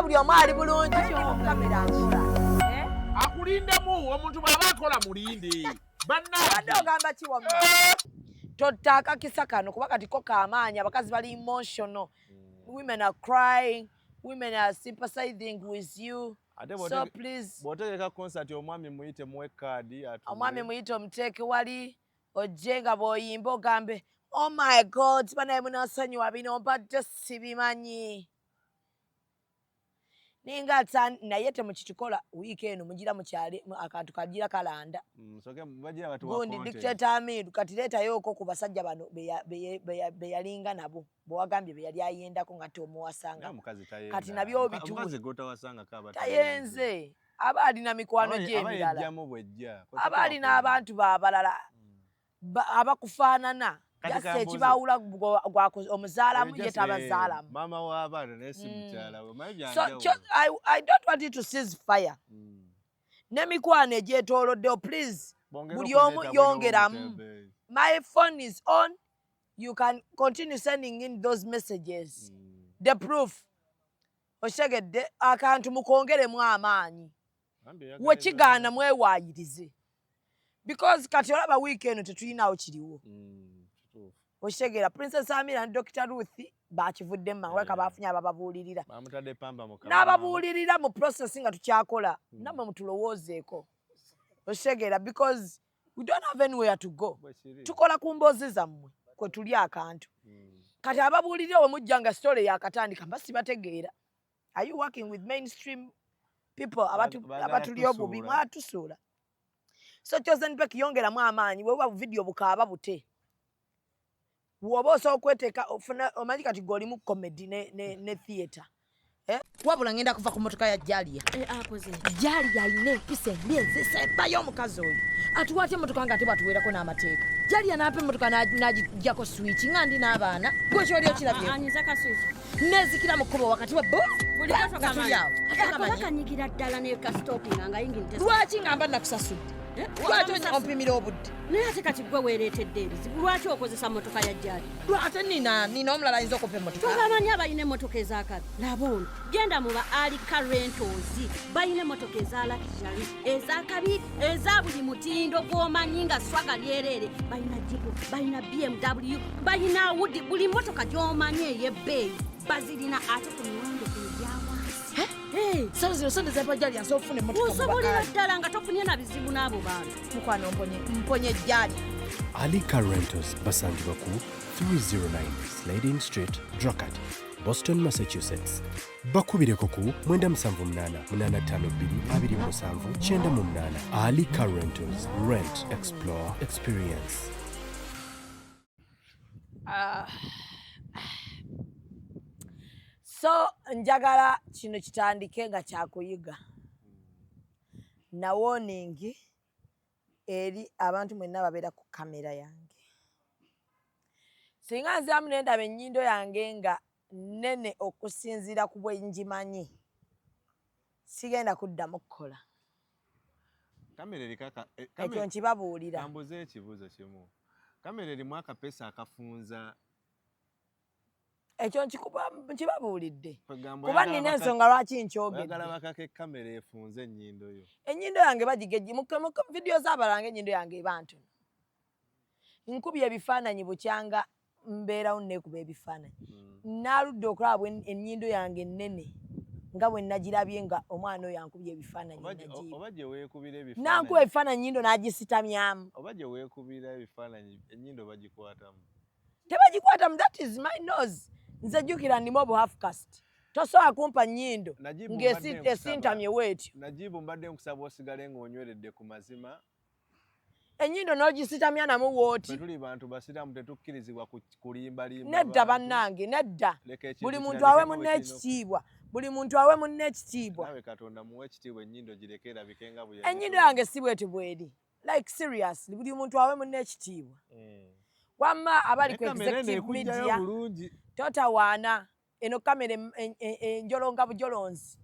buli omu ali bulungi kamera nkola. Akulindemu omuntu bw'aba akola mulinde. Abadde ogamba ki wamma? Totta akakisa kano kuba kati ko kaamaanyi abakazi bali emotional. Women are crying. Women are sympathizing with you. So please. Bw'otegeka concert omwami muyite muwe kaadi atuule. Omwami muyite omuteeke wali ojje nga bw'oyimba ogambe oh my God banaye munansonyiwa bino mbadde sibimanyi. Ninga naye temukikikola wiiki eno mugira mukyali akantu kagira kalanda. Gundi dictator Amiru kati leetayooko ku basajja bano be yalinga nabo bw'owagambye be yali ayendako nga tomuwasanga. Kati nabyo bituwe. Tayenze. Aba alina mikwano gy'emirala. Aba alina abantu baabalala abakufaanana. Yase ekibawula omuzaalamu ye tabazaalamu. Mama w'abaana naye si mukyala we. So I don't want you to cease fire. N'emikwano egyetooloddewo please buli omu yongeramu. My phone is on. You can continue sending in those messages. The proof. Oshegedde akantu mukongeremu amaanyi. Wekigaana mwewaayirize. Because kati olaba weekend tetulinawo kiriwo. Oshegera Princess Amira ne Dr. Ruth bakivudde maweka bafunye abababuulirira. Bamutadde pamba mu kamera. N'ababuulirira mu process nga tukyakola. Namwe mutulowoozeeko. Oshegera because we don't have anywhere to go. Tukola ku mboozi zammwe kwe tuli akantu. Kati ababuulirira we mujja nga story yakatandika mba sibategeera. Are you working with mainstream people abatuli obubi mwatusuula? So Chosen Beck yongeramu amaanyi bwe video bukaaba bute. Woba osobola okweteeka omanyi kati g'olimu comedy ne theatre. Wabula ngenda kuva ku motoka ya Jalia. Akoze. Jalia ayina empisa emyezi esembayo omukazi oyo. Atuwaate emotoka nga ate bwatuweerako n'amateeka. Jalia n'apa emotoka n'agijjako switch nga ndi n'abaana. Gwe kyoli okirabye. Anyiza ka switch. Nezikira mu kkubo wakati wa bo. Buli kato kamanyi. Akakanyigira ddala ne ka stopping nga yingirite. Lwaki ngamba nakusasudde? Lwaki ompimira obudde? Naye ate kati gwe weereetedde ebizibu. Lwaki okozesa motoka ya Jali? Ate nina omulala ayinza okupa emmotoka. Tobamanyi abalina emmotoka ez'akabi. Laba ono genda mu ba Alika Rentals balina emmotoka eza luxury ez'akabi eza buli mutindo gw'omanyi nga swaga lyereere. Balina Jeep, balina BMW, balina Audi, buli mmotoka gy'omanyi ey'ebbeeyi bazirina ate ku miwendo gyawansi. Sawa sonde za Jalia nso ofune emmotoka. Osobolera ddala nga tofunye na bizibu n'abo bantu. Mukwano mponye Jalia. Alika Rentals basangibwa ku 309 Slade Street, Drogheda, Boston, Massachusetts. Bakubireko ku 978-852-27-98. Alika Rentals. Rent, explore, experience. So njagala kino kitandike nga kyakuyiga. Na warning eri abantu mwenna babeera ku kamera yange. Singa nziramu nendaba ennyindo yange nga nnene okusinziira ku bwe ngimanyi, sigenda kuddamu kukola. Kamera erikaka. Ekyo nkibabuulira. Kambuze ekibuuzo kimu. Kamera erimu akapeesa akafunza. Ekyo nkibabuulidde. Kuba nina ensonga lwaki nkyogedde. Oyagala bakake kamera efunze ennyindo yo. Ennyindo yange bagigejje mu video z'abalanga ennyindo yange eba ntono. Nkubye ebifaananyi bukyanga mbeerawo neekuba ebifaananyi. Naaludde okulaba ennyindo yange ennene nga bwe nagirabye nga omwana oyo ankubye ebifaananyi nagiyiba. Oba gye weekubira ebifaananyi. Nankuba ebifaananyi ennyindo n'agisitamyamu. Oba gye weekubira ebifaananyi ennyindo bagikwatamu. Tebagikwatamu, that is my nose. Nze jjukira ndimo obu half caste. Tosobola kumpa nnyindo ng'esintamye bw'etyo. Najibu mbadde nkusaba osigale ng'onyweredde ku mazima. Ennyindo n'ogisitamya namu wooti. Bwe tuli bantu basiraamu tetukkirizibwa kulimbalimba. Nedda bannange, nedda. Buli muntu awe munne ekitiibwa. Buli muntu awe munne ekitiibwa. Nawe Katonda muwe ekitiibwa ennyindo gireke erabike nga bwe. Ennyindo yange si bw'eti bw'eri. Like seriously, buli muntu awe munne ekitiibwa. Wamma abali ku executive media. Totawaana eno kamera enjolonga bujolonzi.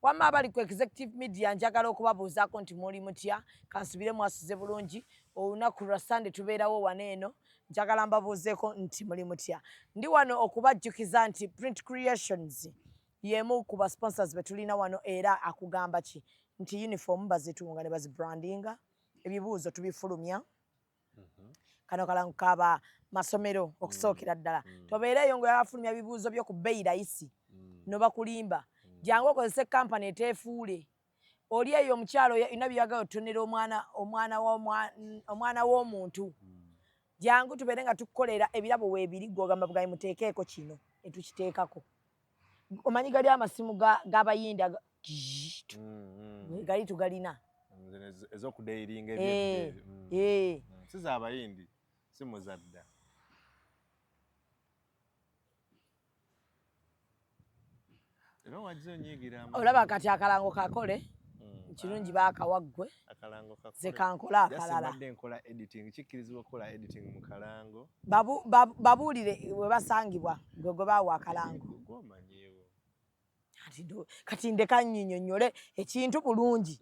Wamma abali ku executive media njagala okubabuuzaako nti muli mutya, kansubire mwasuze bulungi, olunaku lwa Sunday tubeerawo wano eno, njagala mbabuuzeeko nti muli mutya. Ndi wano okubajjukiza nti Print Creations yemu ku ba sponsors betulina wano era akugamba ki nti uniform bazitunga ne bazibrandinga ebibuuzo tubifulumya kano kalangu kaba masomero okusookera ddala tobeereyo ng'afulumya ebibuuzo byo ku bbeeyi rayisi noba kulimba jangu okozese kampani eteefuule oli eyo omukyalo ina byagala otonera omwana w'omuntu jangu tubeere nga tukukolera ebirabo weebiri gw'ogamba bugayi muteekeeko kino netukiteekako omanyi gali amasimu g'abayindi gali tugalina ez'okudeiringa siza abayindi simu zadda era wajja onyigira olaba kati akalango kakole kirungi baakawaggwe ze kankola akalala badde nkola editing kikkirizibwa okukola editing mu kalango babuulire we basangibwa gwe baawa akalango gwomanyiwo kati ndeka nnyinnyonnyole ekintu bulungi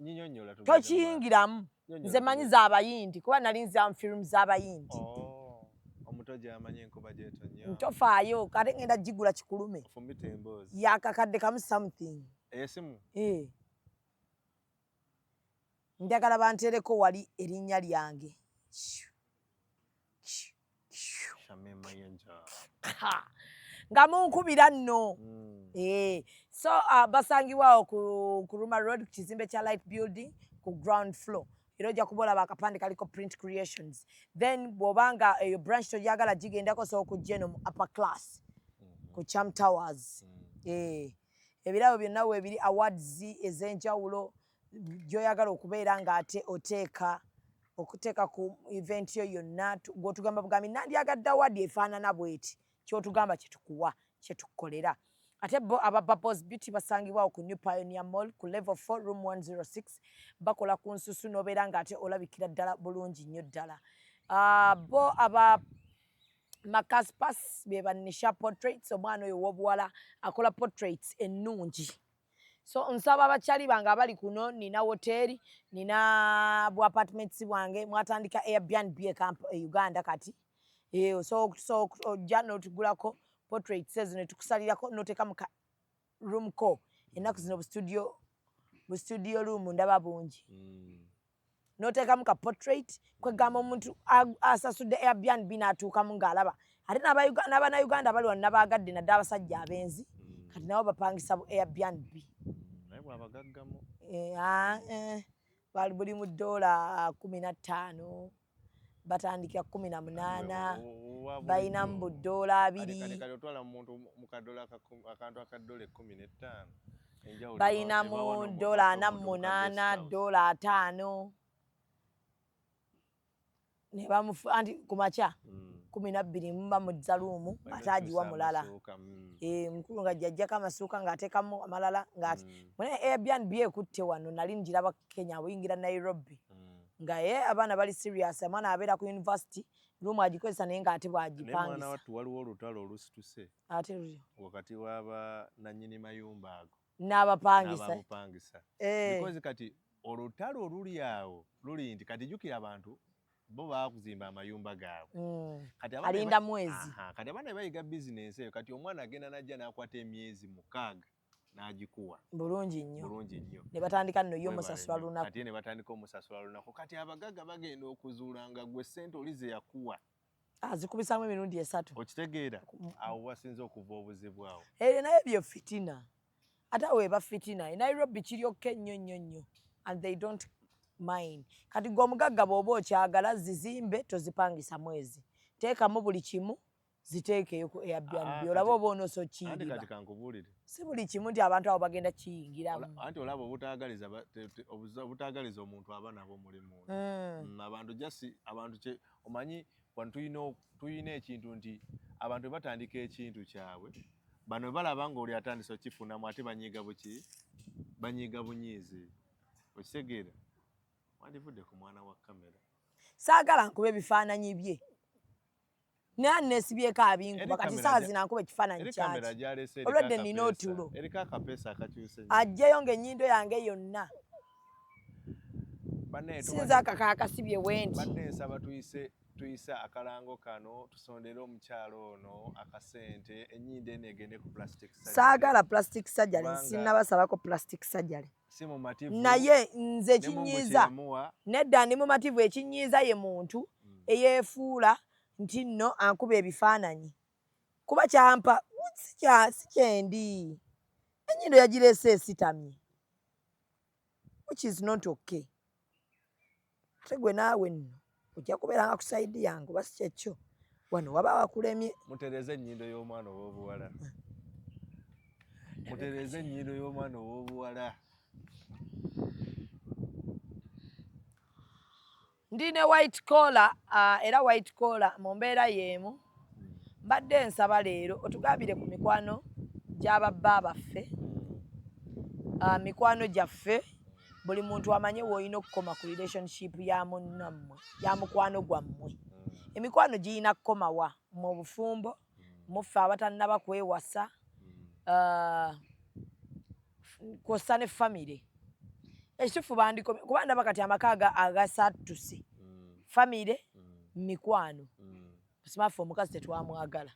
tokiyingiramu nze manyi z'abayindi kuba nali nza film z'abayindi omuto gy'amanyi enkuba gyetonya ntofaayo kate ngenda gigula kikulume fumbita emboozi yakakadde kamu something esimu njagala bantereko wali erinnya lyange nga munkubira nno so basangibwawo ku Ruma Road ku kizimbe kya Light Building ku ground floor era ojja kuba olaba akapande kaliko Print Creations then bw'obanga eyo branch togyagala gigendako so okujja eno mu upper class ku Cham Towers ebirabo byonna weebiri awards ez'enjawulo gy'oyagala okubeera ng'ate okuteeka ku event yo yonna gw'otugamba bugambi nandyagadde awadi efaanana bweti kyotugamba kyetukuwa kyetukukolera ate bo aba Bubbles Beauty basangibwawo ku New Pioneer Mall ku level 4 room 106 bakola ku nsusu n'obeera ng'ate olabikira ddala bulungi nnyo ddala bo aba Macaspas be banisha portraits omwana oyo w'obuwala akola portraits ennungi so nsaba abakyali bange abali kuno nina hoteri nina bu apartments bwange mwatandika Airbnb e Uganda kati so ojja n'otugulako portraits ezo ne tukusalirako n'oteeka mu room ko ennaku zino bu studio room ndaba bungi n'oteekamu ka portrait kwegamba omuntu asasudde Airbnb n'atuukamu ng'alaba ate n'abannayuganda bali wano nabaagadde nadde abasajja abenzi kati nabo bapangisa bu Airbnb abagaggamu bali buli mu $15 batandikira 18 bayinamu bu $2 kati otwala muntu mu kadola akantu akadola 15 bayinamu $48 $5 ne bamufu anti kumacha 12 mba mu zalumu atajiwa mulala mukulu nga jjajja kama suka ng'ateekamu amalala ng'ati mwene Airbnb ekutte wano nali njiraba Kenya buyingira Nairobi nga abaana bali serious amwana abeera ku university room agikozesa naye ng'ate bwagipangisa mwana wattu waliwo olutalo olusituse ate ryo wakati waba nanyini mayumba ago n'abapangisa because kati olutalo oluli awo luli nti kati jukira abantu bo bakuzimba amayumba gaabwe alinda mwezi kati abaana bayiga bizinensi eyo kati omwana agenda najja n'akwata emyezi 6 n'agikuwa bulungi nnyo ne batandika nno yo musasula lunaku kati ne batandika omusasula lunaku kati abagagga bagenda okuzuula nga gwe ssente oli ze yakuwa azikubisamu emirundi 3 okitegeera awo wasinze okuva obuzibu awo naye byo fitina ate weeba fitina Nairobi kiryokke nnyo and they don't mind kati gwe omugagga bw'oba okyagala zizimbe tozipangisa mwezi teekamu buli kimu ziteekeyo ku Airbnb olaba oba onoosa okiyingira kati kankubuulire si buli kimu nti abantu abo bagenda kiyingiramu anti olaba obutaagaliza omuntu aba nabo mulimu abantu abantu omanyi wano tuyina ekintu nti abantu batandika ekintu kyabwe bano balaba nga oli atandise okifunamu ate banyiiga buki banyiiga bunyiizi okitegeera wandivudde ku mwana wa kamera saagala nkuba ebifaananyi bye naye nesibyeko abinkuba kati saa zino ankuba ekifaananyi kyaki olwedde nina otulo eriko akapeesa akakyuse ajjeyo ng'ennyindo yange yonna sinza akakakasibye wendi banneesaba tuyise tuyisa akalango kano tusondere omukyalo ono akasente enyindo eno egende ku plastic surgery. Saagala plastic surgery, sinnabasabako plastic surgery. Si mumativu naye nze ekinyiiza nedda ndi mumativu ekinyiiza ye muntu eyeefuula nti nno ankuba ebifaananyi kuba kyampa si kyendi enyindo yagireese esitamye which is not okay. Ate gwe naawe nno ojja kubeeranga ku sayidi yange oba si kyekyo wano waba wakulemye. Mutereze ennyindo y'omwana ow'obuwala. Mutereze ennyindo y'omwana ow'obuwala. Ndine white collar era white collar mu mbeera y'emu. Mbadde nsaba leero otugambire ku mikwano gy'ababba baffe, mikwano gyaffe, buli muntu amanye w'olina okukoma ku relationship ya munnammwe, ya mukwano gwammwe. Emikwano girina kukomawa mu bufumbo, muffe abatannaba kwewasa, kw'ossa ne famire. Ekituufu bandikomye kuba ndaba kati amaka agasatuse. Famire, mikwano. Simaffe omukazi tetwamwagala.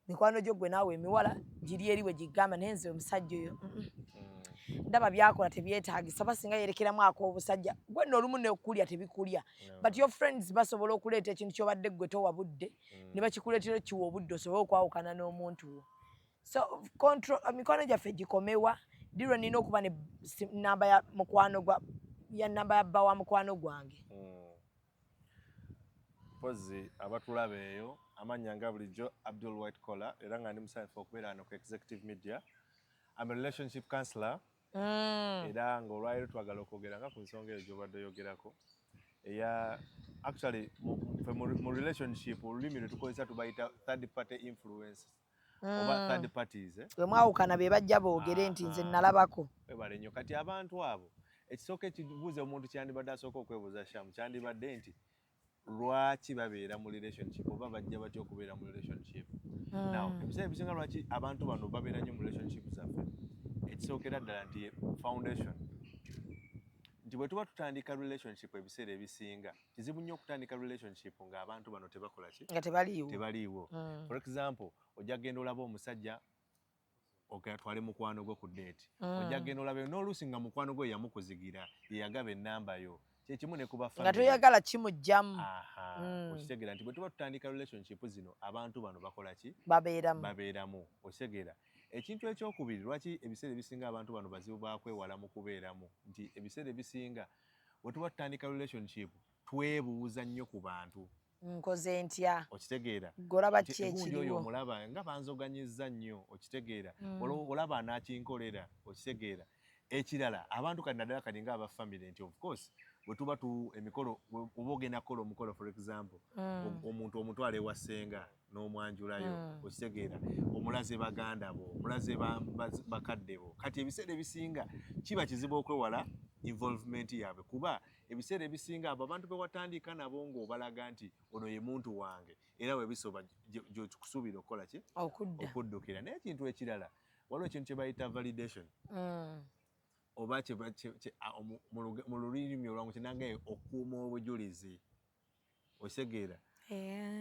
Mikwano gyo gwe naawe emiwala giri eri we gigamba naye nze omusajja oyo ndaba byakola tebyetaagisa oba singa yerekeramu ak'obusajja gwe nno olumu nekulya tebikulya but your friends basobola okuleeta ekintu ky'obadde gwe towabudde ne bakikuleetera kiwa obudde osobole okwawukana n'omuntu wo. So mikwano gyaffe gikomewa dirwe nina okuba ne namba ya mukwano namba ya bba wa mukwano gwange. Pozi abatulaba eyo amanya nga bulijjo Abdul White Collar era nga ndi musanyufu okubeera wano ku Executive Media. I'm a relationship counselor. Era nga olwaliro twagala okwogera nga ku nsonga eyo gy'obadde oyogerako. Actually mu relationship olulimi lwe tukozesa tubayita third party influence oba third parties. Bwe mwawukana be bajja boogere nti nze nalabako. Webale nnyo kati abantu abo ekisooka ekibuuza omuntu kyandibadde asooka okwebuuza Shamu kyandibadde nti lwaki babeera mu relationship oba bajja batya okubeera mu relationship. Now ebiseera ebisinga lwaki abantu bano babeera nnyo mu relationship zaffe ekisookera ddala nti foundation nti bwe tuba tutandika relationship ebiseera ebisinga kizibu nnyo okutandika relationship ng'abantu bano tebakola ki nga tebaliiwo. For example ojja kgenda olaba omusajja atwale mukwano gwe ku date ojja kgenda olabe n'oluusi nga mukwano gwe yamukuzigira yeyagaba ennamba yo kyekimu ne kuba nga toyagala kimujjamu. Okitegeera nti bwe tuba tutandika relationship zino abantu bano bakola ki babeeramu. Okitegeera ekintu ekyokubiri lwaki ebiseera ebisinga abantu bano bazibu bakwewala mu kubeeramu nti ebiseera ebisinga bwe tuba tutandika relationship twebuuza nnyo ku bantu. Nkoze ntya? Okitegeera golaba ki ekiriwo oyo omulaba nga banzoganyizza nnyo. Okitegeera olaba anaakinkolera. Okitegeera ekirala abantu kati naddala kati nga abafamire nti of course bwe tuba emikolo oba ogenda kukola omukolo for example omuntu omutwala ewa ssenga n'omwanjulayo. Okitegeera omulaze baganda bo omulaze bakadde bo kati ebiseera ebisinga kiba kizibu okwewala involvement yaabwe kuba ebiseera ebisinga abo abantu be watandika nabo ng'obalaga nti ono ye muntu wange era webisoba gy'okikusuubira okukola ki okuddukira. Naye ekintu ekirala waliwo ekintu kye bayita validation oba mu lulimi olwangu kinangaye okuuma obujulizi. Okitegeera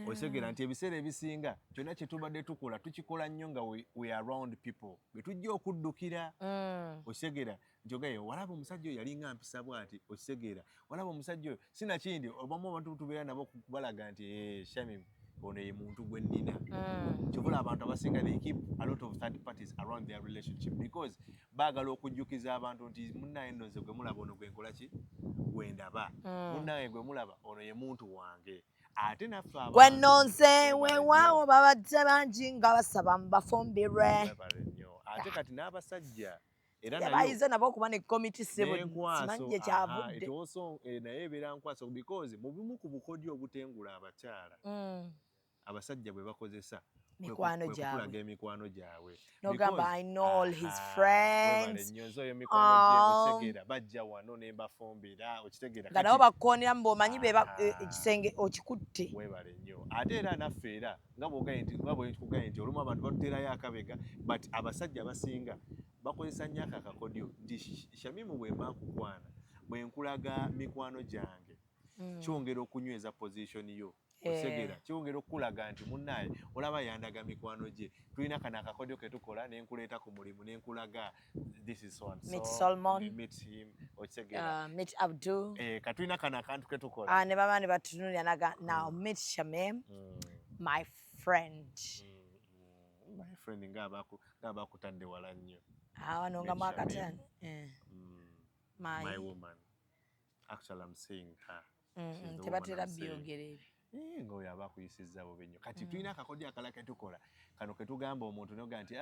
okitegeera nti ebiseera ebisinga kyonna kye tubadde tukola tukikola nnyo nga we around people be tujja okuddukira. Okitegeera nti ogaye walaba omusajja oyo yalinga mpisa bw'ati. Okitegeera walaba omusajja oyo sinakindi obamu abantu tubeera nabo balaga nti Shamim ono ye muntu gwe nnina. Kyobula abantu abasinga they keep a lot of third parties around their relationship because baagala okujjukiza abantu nti munnaye nno nze gwe mulaba ono gwe nkola ki gwe ndaba munnaye gwe mulaba ono ye muntu wange. Ate naffe gwe nonse weewaawo babadde bangi nga basaba mubafumbirwe. Ate kati n'abasajja era bayize nabo okuba ne committee sebo simanye kyavudde naye ebeera nkwaso because mu bimu ku bukodyo obutengula abakyala abasajja bwe bakozesa mikwano gyabwe emikwano gyabwe. Nogamba I know all his friends. Nnyozo yo mikwano gye bajja wano ne bafumbira. Okitegeera nga nabo bakoonera mb'omanyi ekisenge okikutte. Webale nnyo ate era naffe era nga bwekugaye nti olumu abantu batuterayo akabega but abasajja abasinga bakozesa nnyo akakodyo nti Shamimu bwe mba nkukwana bwe nkulaga mikwano gyange kyongera okunyweza position yo otegera kyongera okulaga nti munnaye olaba yandaga mikwano gye tulina kana akakodyo ke tukola nenkuleeta ku mulimu nenkulaga this is one meet Solomon meet him otegera meet Abdul katulina kana akantu ke tukola ne baba ne batunulira naga now meet Shamim my friend my friend ng'abakutadde wala nnyo wano nga mwakatani my woman actually I'm saying her tebatera byogera ebyo ng'oyo aba akuyisizza bubi nnyo kati tulina akakodyo akala ke tukola kano ke tugamba omuntu noga nti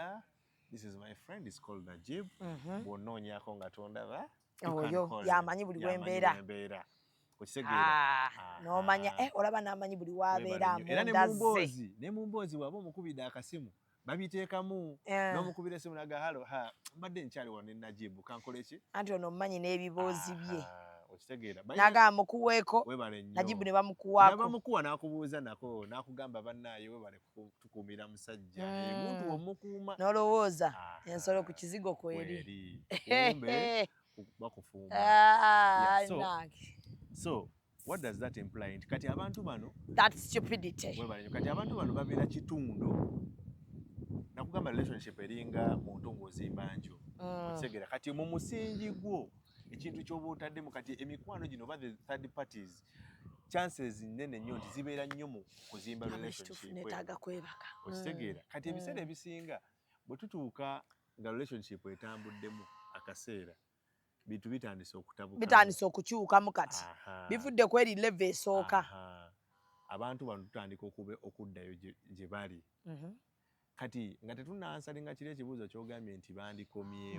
this is my friend is called Najib bw'onoonyako nga tondaba oyo yamanyi buli wembeera okisegeera n'omanya olaba n'amanyi buli wabeera era ne mu mboozi waba omukubidde akasimu babiteekamu n'omukubira esimu naga halo mbadde nkyali wano ne Najib kankole ki anti ono omumanyi n'ebiboozi bye okitegeera naga mukuweeko Najib ne bamukuwaako bamukuwa n'akubuuza nako n'akugamba bannaaye webale tukuumira musajja omuntu omukuuma n'olowooza ensolo ku kizigo kweri kumbe bakufumba so what does that imply nti kati abantu bano that's stupidity kati abantu bano babeera kitundu nakugamba relationship eringa muntu ng'ozimba njo okitegeera kati mu musingi gwo ekintu ky'oba otaddemu kati emikwano gino oba the third parties chances nnene nnyo nti zibeera nnyo mu kuzimba relationship netaaga kwebaka okitegeera kati ebiseera ebisinga bwe tutuuka nga relationship etambuddemu akaseera bintu bitandise okukyukamu kati bivudde ku eri level esooka abantu bano tutandika okuddayo gye bali kati nga tetunansalinga kiri ekibuuzo ky'ogambye nti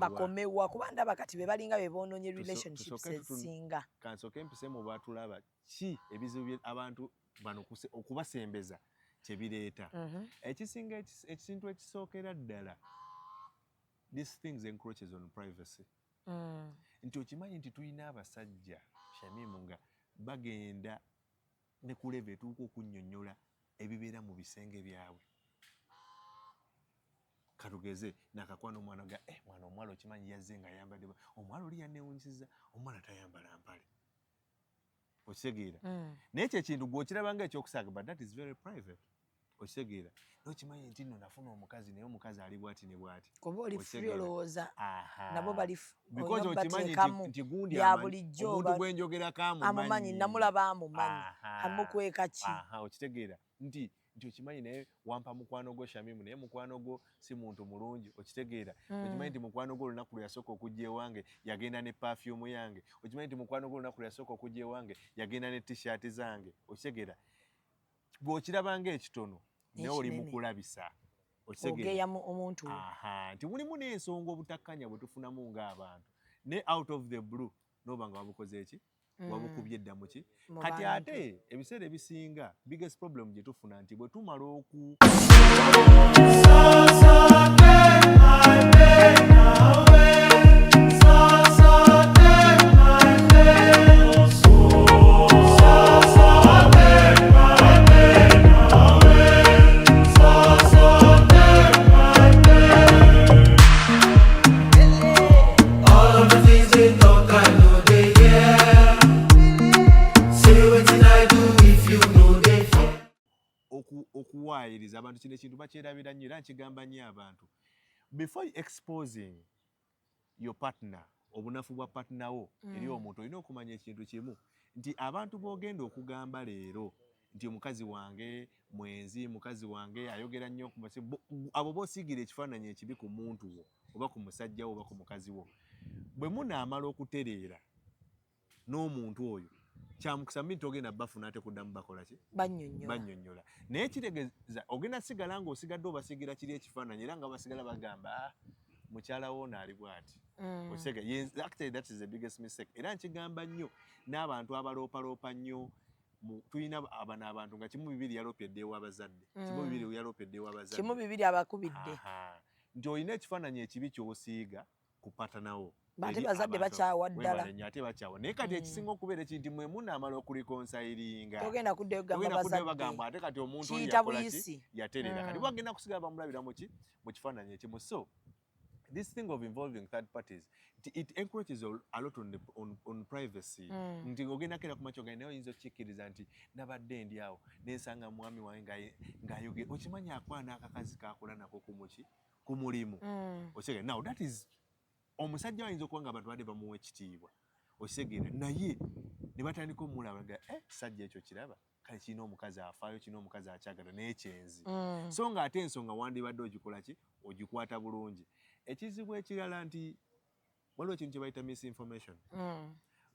bakomewa kuba ndaba kati be balinga be boonoonye relationships ezisinga kansooke mpise mu batulaba ki ebizibu abantu bano okubasembeza kye bireeta ekisinga ekintu ekisookera ddala these things encroaches on privacy nti okimanyi nti tulina abasajja Shamimu nga bagenda ne ku level etuuka okunnyonnyola ebibeera mu bisenge byabwe katugeze nakakwana omwana ga mwana omuwala okimanyi yazze nga ayambadde omuwala oli yanneewunyisizza omwana tayambala mpale okitegeera naye ekyo ekintu gw'okiraba nga ekyokusaaga but that is very private okitegeera nokimanyi nti nno nafuna omukazi naye omukazi ali bwati ne bwati kuba oli fuli olowooza nabo bali because okimanyi nti gundi omuntu gwenjogerako amumanyi namulaba amumanyi amukweka ki okitegeera nti okimanyi naye wampa mukwano gwo Shamimu naye mukwano gwo si muntu mulungi okitegeera okimanyi nti mukwano gwo olunaku lwe yasooka okujja ewange yagenda ne perfume yange okimanyi nti mukwano gwo olunaku lwe yasooka okujja ewange yagenda ne t-shirt zange okitegeera bw'okirabanga ekitono naye oli mukulabisa ogeya omuntu nti mulimu n'ensonga obutakkanya bwe tufunamu ng'abantu ne out of the blue n'oba nga wabukoze eki wabukubye eddamu ki kati ate ebiseera ebisinga biggest problem gye tufuna nti bwe tumala okuwaayiriza abantu kino ekintu bakyerabira nnyo era nkigamba nnyo abantu before exposing your partner obunafu bwa partner wo eri omuntu olina okumanya ekintu kimu nti abantu b'ogenda okugamba leero nti omukazi wange mwenzi mukazi wange ayogera nnyo abo b'osiigira ekifaananyi ekibi ku muntu wo oba ku musajja wo oba ku mukazi wo bwe munaamala okutereera n'omuntu oyo kyamukisa minti ogenda bafuna ate kuddamu bakola ki bannyonnyola naye kitegeeza ogenda sigala ng'osigadde obasigira kiri ekifaananyi era nga basigala bagamba mukyala wo naali bw'ati actually that is the biggest mistake era nkigamba nnyo n'abantu abaloopaloopa nnyo tulina abano abantu nga kimu bibiri yaloopedde ew'abazadde kimu bibiri abakubidde nti olina ekifaananyi ekibi ky'osiiga ku patanawo ate bazadde bakyawa ddala ate bakyawa naye kati ekisinga okubeera kinti mwe munaamala okulikonsayiringa togenda kuddeyo bagamba ate kati omuntu oli yaterera kati bagenda kusigala bamulabira mu kifaananyi ekimu so this thing of involving third parties, it encourages a lot on privacy. Nti ogenda kera kumacho ga nayo yinzo chikiriza nti nabadde ndi awo nensanga mwami wange ngayoge okimanya akwana akakazi kakola nako kumuki kumulimu. Osege now that is omusajja wayinzo kuwanga abantu bade bamuwe ekitiibwa. Osegere naye ne batandika omulaba nga sajja ekyo kiraba kale kino omukazi afaayo kino omukazi akyagala n'ekyenzi. So nga ate ensonga wandibadde ogikola ki ogikwata bulungi. Ekizibu ekirala nti waliwo ekintu kye bayita misinformation.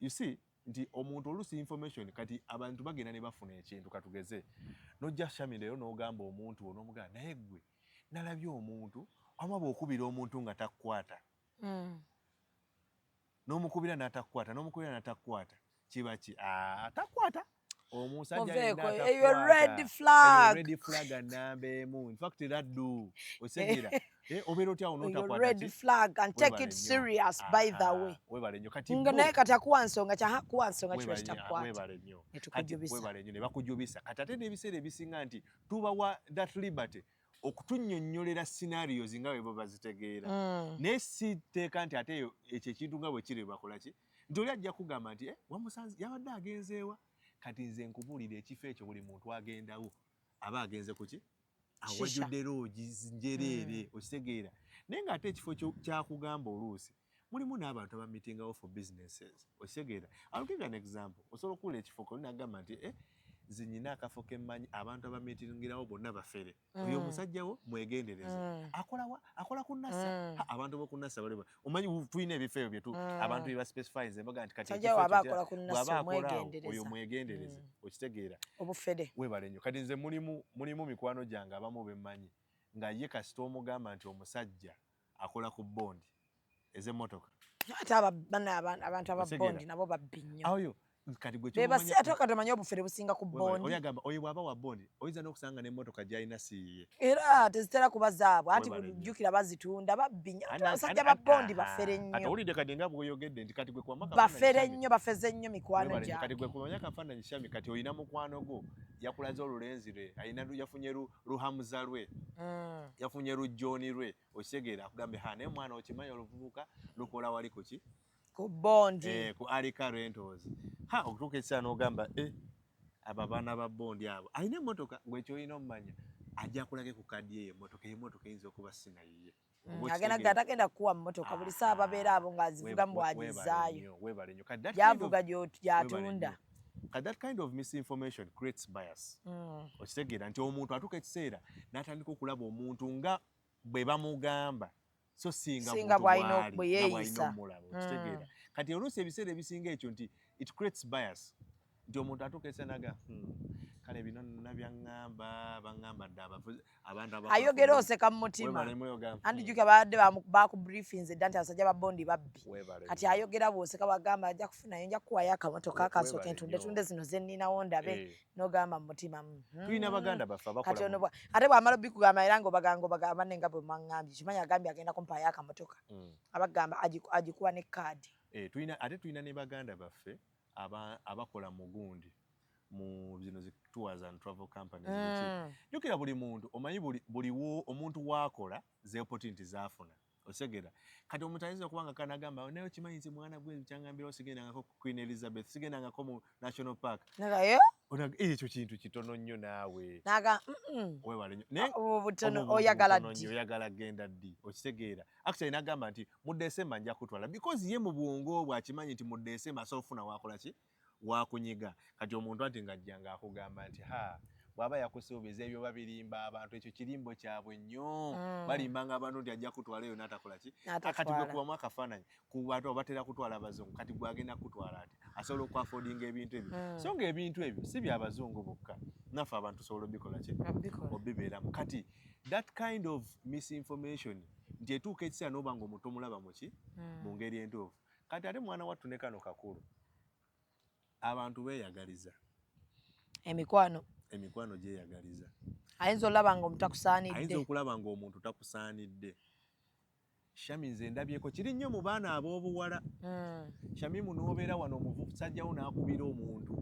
You see nti omuntu olusi information kati abantu bagenda ne bafuna ekintu katugeze nojja shamireyo n'ogamba omuntu on'omugamba naye ggwe nalabye omuntu amaba okubira omuntu nga takwata. N'omukubira n'atakwata n'omukubira n'atakwata kiba ki atakwata omusajja eyo red flag. Red flag number emu. In fact that do osegera obero otya onotakwata red flag and take it serious by the way. Webale nnyo kati naye kati akuwa nsonga kyakuwa nsonga kino kitakwata. Webale nnyo etukujubisa. Webale nnyo ne bakujubisa kati ate n'ebiseera ebisinga nti tubawa that liberty okutunnyonnyolera scenarios nga bwe bazitegeera. Naye si tteeka nti ate ekyo ekintu nga bwe kiri bakola ki nti oli ajja kugamba nti wamusanze yabadde agenzeewa kati nze nkubuulira ekifo ekyo buli muntu agendawo aba agenze ku ki awajjudde loogi njereere okitegeera. Naye ng'ate ekifo kyakugamba oluusi mulimu n'abantu abamitingawo for businesses okitegeera. I'll give you an example. Osobola okuwula ekifo ko nagamba nti nze nyina akafo kemmanyi abantu abamitingirawo bonna bafere. Oyo omusajjawo mwegendereze. Akola ku NASA. Abantu b'oku NASA baliba. Omanyi tulina ebifo ebyo byetu abantu bye baspecify nze mbaga nti kati ekifo abakola ku NASA mwegendereza. Oyo mwegendereze okitegeera. Obufere. Webale nnyo. Kati nze mulimu mikwano gyange abamu bemmanyi nga ye kasita omugamba nti omusajja akola ku bondi ez'emmotoka. Ate abantu aba bondi nabo babbi nnyo. Ayo kati gwe bebasi ate katamanya obufere businga ku bondi. Oyagamba oyo bwaba wa bondi oyinza n'okusanga n'emmotoka gy'alina siiye. Era tezitera kuba zaabwe anti kujjukira bazitunda babbi nnyo. Abasajja ba bondi bafere nnyo. Kati owulidde kati nga bw'oyogedde nti kati gwe kuwama bafere nnyo bafeze nnyo mikwano gyange. Kati gwe kumanya kafaananyi Shami kati olina mukwano gwo yakulaze olulenzi lwe yafunye luhamuza lwe yafunye lujjooni lwe okitegeera akugambe naye mwana okimanya oluvubuka lukola wali ku ki ku bondi ku Alika Rentals okutuuka ekiseera n'ogamba abo abaana ba bondi abo alina emmotoka gw'ekyolina omumanya ajja kulage ku kaddi ye emmotoka eyinza okuba sinayiye. Agenda kukuwa mmotoka buli saa babeera abo ng'azivuga mu bwagizaayo gyavuga gy'atunda. That kind of misinformation creates bias. Okitegeera nti omuntu atuuka ekiseera n'atandika okulaba omuntu nga bwe bamugamba so singa bw'alina okweyeeyisa. Okitegeera kati oluusi ebiseera ebisinga ekyo nti it creates bias nti omuntu atuuka ekiseera naga kale bino bangamba dde abantu ayogera oseka mu mutima andijjuka badde bakubriefinze dda nti abasajja ba bondi babbi kati ayogera bw'oseka bagamba ajja kufunayo nja kukuwayo akamotoka akasooka entunde zino ze nninawo ndabe n'ogamba mu mutima tulina baganda baffe abakola ate bw'amala obbikugamba era ng'obagamba nenga bwe mwaŋŋambye kimanyi agambye agenda kumpaayo akamotoka abagamba agikuwa ne kaadi. Ate tulina ne baganda baffe abakola mu gundi mu zino zi tours and travel companies. Jukira buli muntu omanyi buliwo omuntu waakola ze opportunity zafuna osegera kati omuntu ayinza okubanga kanagamba naye okimanyi nti mwana gwe kyangambira osigendangako ku Queen Elizabeth sigendangako mu National Park ekyo kintu kitono nnyo naawe webale nnyo oyagala genda ddi okitegeera actually nagamba nti mu December nja kutwala because ye mu bwongo bwakimanyi nti mu December asobola ofuna waakola ki wakunyiga kati omuntu ati ng'ajjanga akugamba nti bw'aba yakusuubiza ebyo babirimba abantu ekyo kirimbo kyabwe nnyo balimbanga abantu nti ajja kutwalayo n'atakola ki kati gwe kubamu akafaananyi ku bantu batera kutwala abazungu kati gwagenda kutwala ati asobola okwafoodinga ebintu ebyo so nga ebintu ebyo si byabazungu bokka naffe abantu tusobola obikola ki obibeeramu kati that kind of misinformation nti etuuka ekiseera n'oba nga omuntu omulaba mu ki mu ngeri entuufu kati ate mwana wattu ne kano kakulu abantu beeyagaliza emikwano gyeyagaliza ayinza olaba nga omuntu akusaanidde ayinza okulaba nga omuntu takusaanidde. Shami nze ndabyeko kiri nnyo mu baana ab'obuwala Shamimu n'obeera wano omusajjawo n'akubira omuntu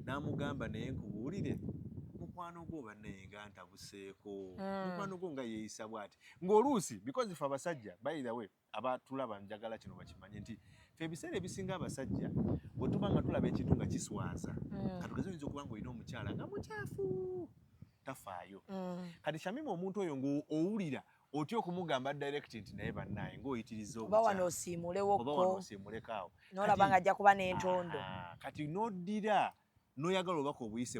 n'amugamba naye nkubuulire mukwano gwo banne nga ntabuseeko mukwano gwo nga yeeyisa bw'ati ng'oluusi because ife abasajja by the way abatulaba njagala kino bakimanye nti fe ebiseera ebisinga abasajja bwe tuba nga tulaba ekintu nga kiswaza katugeze oyinza okuba nga olina omukyala nga mukyafu tafaayo kati Shamima omuntu oyo ng'owulira otya okumugamba direct nti naye bannaye ng'oyitiriza oba wano osiimuleko awo n'olaba nga ajja kuba n'entondo kati n'oddira n'oyagala obaka obuyise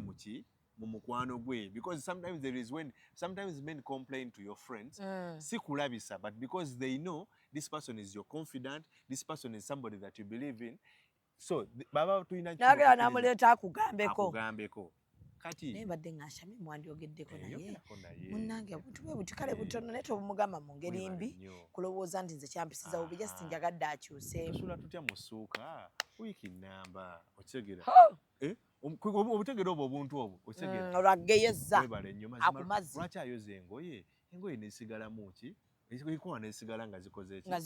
mu mukwano gwe because sometimes there is when sometimes men complain to your friends si kulabisa but because they know this person is your confidant, this person is somebody that you believe in, so baba tulina nagera namuleeta akugambeko kati naye badde nga Shamima mwandyogeddeko naye munnange obuntu bwe buti kale butono naye tobumugamba mu ngeri mbi kulowooza nti nze kyampisiza bubi just njagadde akyuseemu tusula tutya mu ssuuka wiiki nnamba okitegera obutegera obwo obuntu obwo okitegera olwageyeza akumazzi lwaki ayoza engoye nesigalamu ki ekikuwa nesigala nga zikoze ki nga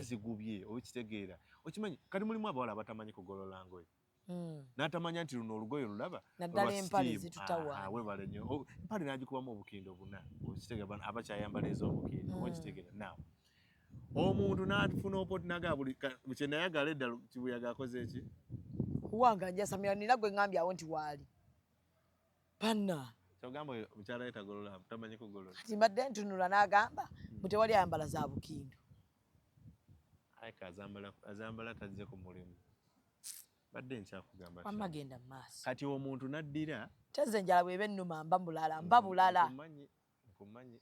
zigubye okitegeera okimanyi kati mulimu abawala abatamanyi kugolola ngoye n'atamanya nti luno olugoye lulaba naddala empale zitutawa webale nnyo empale n'agikubamu obukindo buna okitegeera abakyayambala ez'obukindo okitegeera naw omuntu n'afuna opoti nagaa buli kye nayagala edda kibuyaga akoze eki kuwanga nja Samira nina gwe ngambyawo nti waali panna kyogamba omukyala we tagolola tamanyi kugolola kati mbadde ntunula n'agamba mutewali ayambala za bukindo ayika azambala tazze ku mulimu badde nkyakugamba amagenda mu maaso kati omuntu naddira tezze njala bweba ennuma mba bulala nkumanyi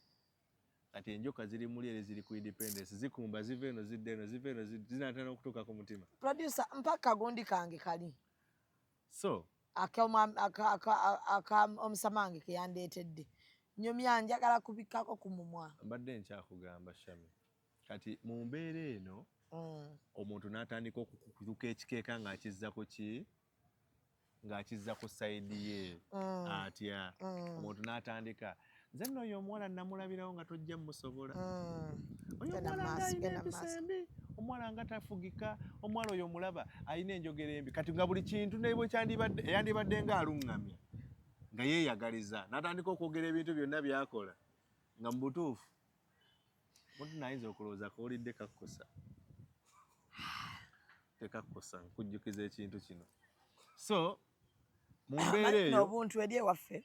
kati enjoka ziri muli ere ziri ku independence zikumba ziva eno zidda eno ziva eno zinatera okutuuka ku mutima producer mpaka gundi kange kali so omusamange ke yandeetedde nyomya njagala kubikkako ku mumwa mbadde nkyakugamba Shami kati mu mbeera eno omuntu n'atandika okukutuka ekikeeka ng'akizza ku sayidi ye atya omuntu n'atandika nze nno oyo omuwala namulabirawo nga tojja mmusobola oyo omuwala nga alina empisembi omuwala nga tafugika omuwala oyo omulaba alina enjogera embi kati nga buli kintu nebwe yandibadde ng'aluŋŋamya nga yeeyagaliza n'atandika okwogera ebintu byonna byakola nga mu butuufu muntu naayinza okulowooza koolidde kakkosa tekakkosa nkujjukiza ekintu kino so mu mbeera eyo obuntu eri ewaffe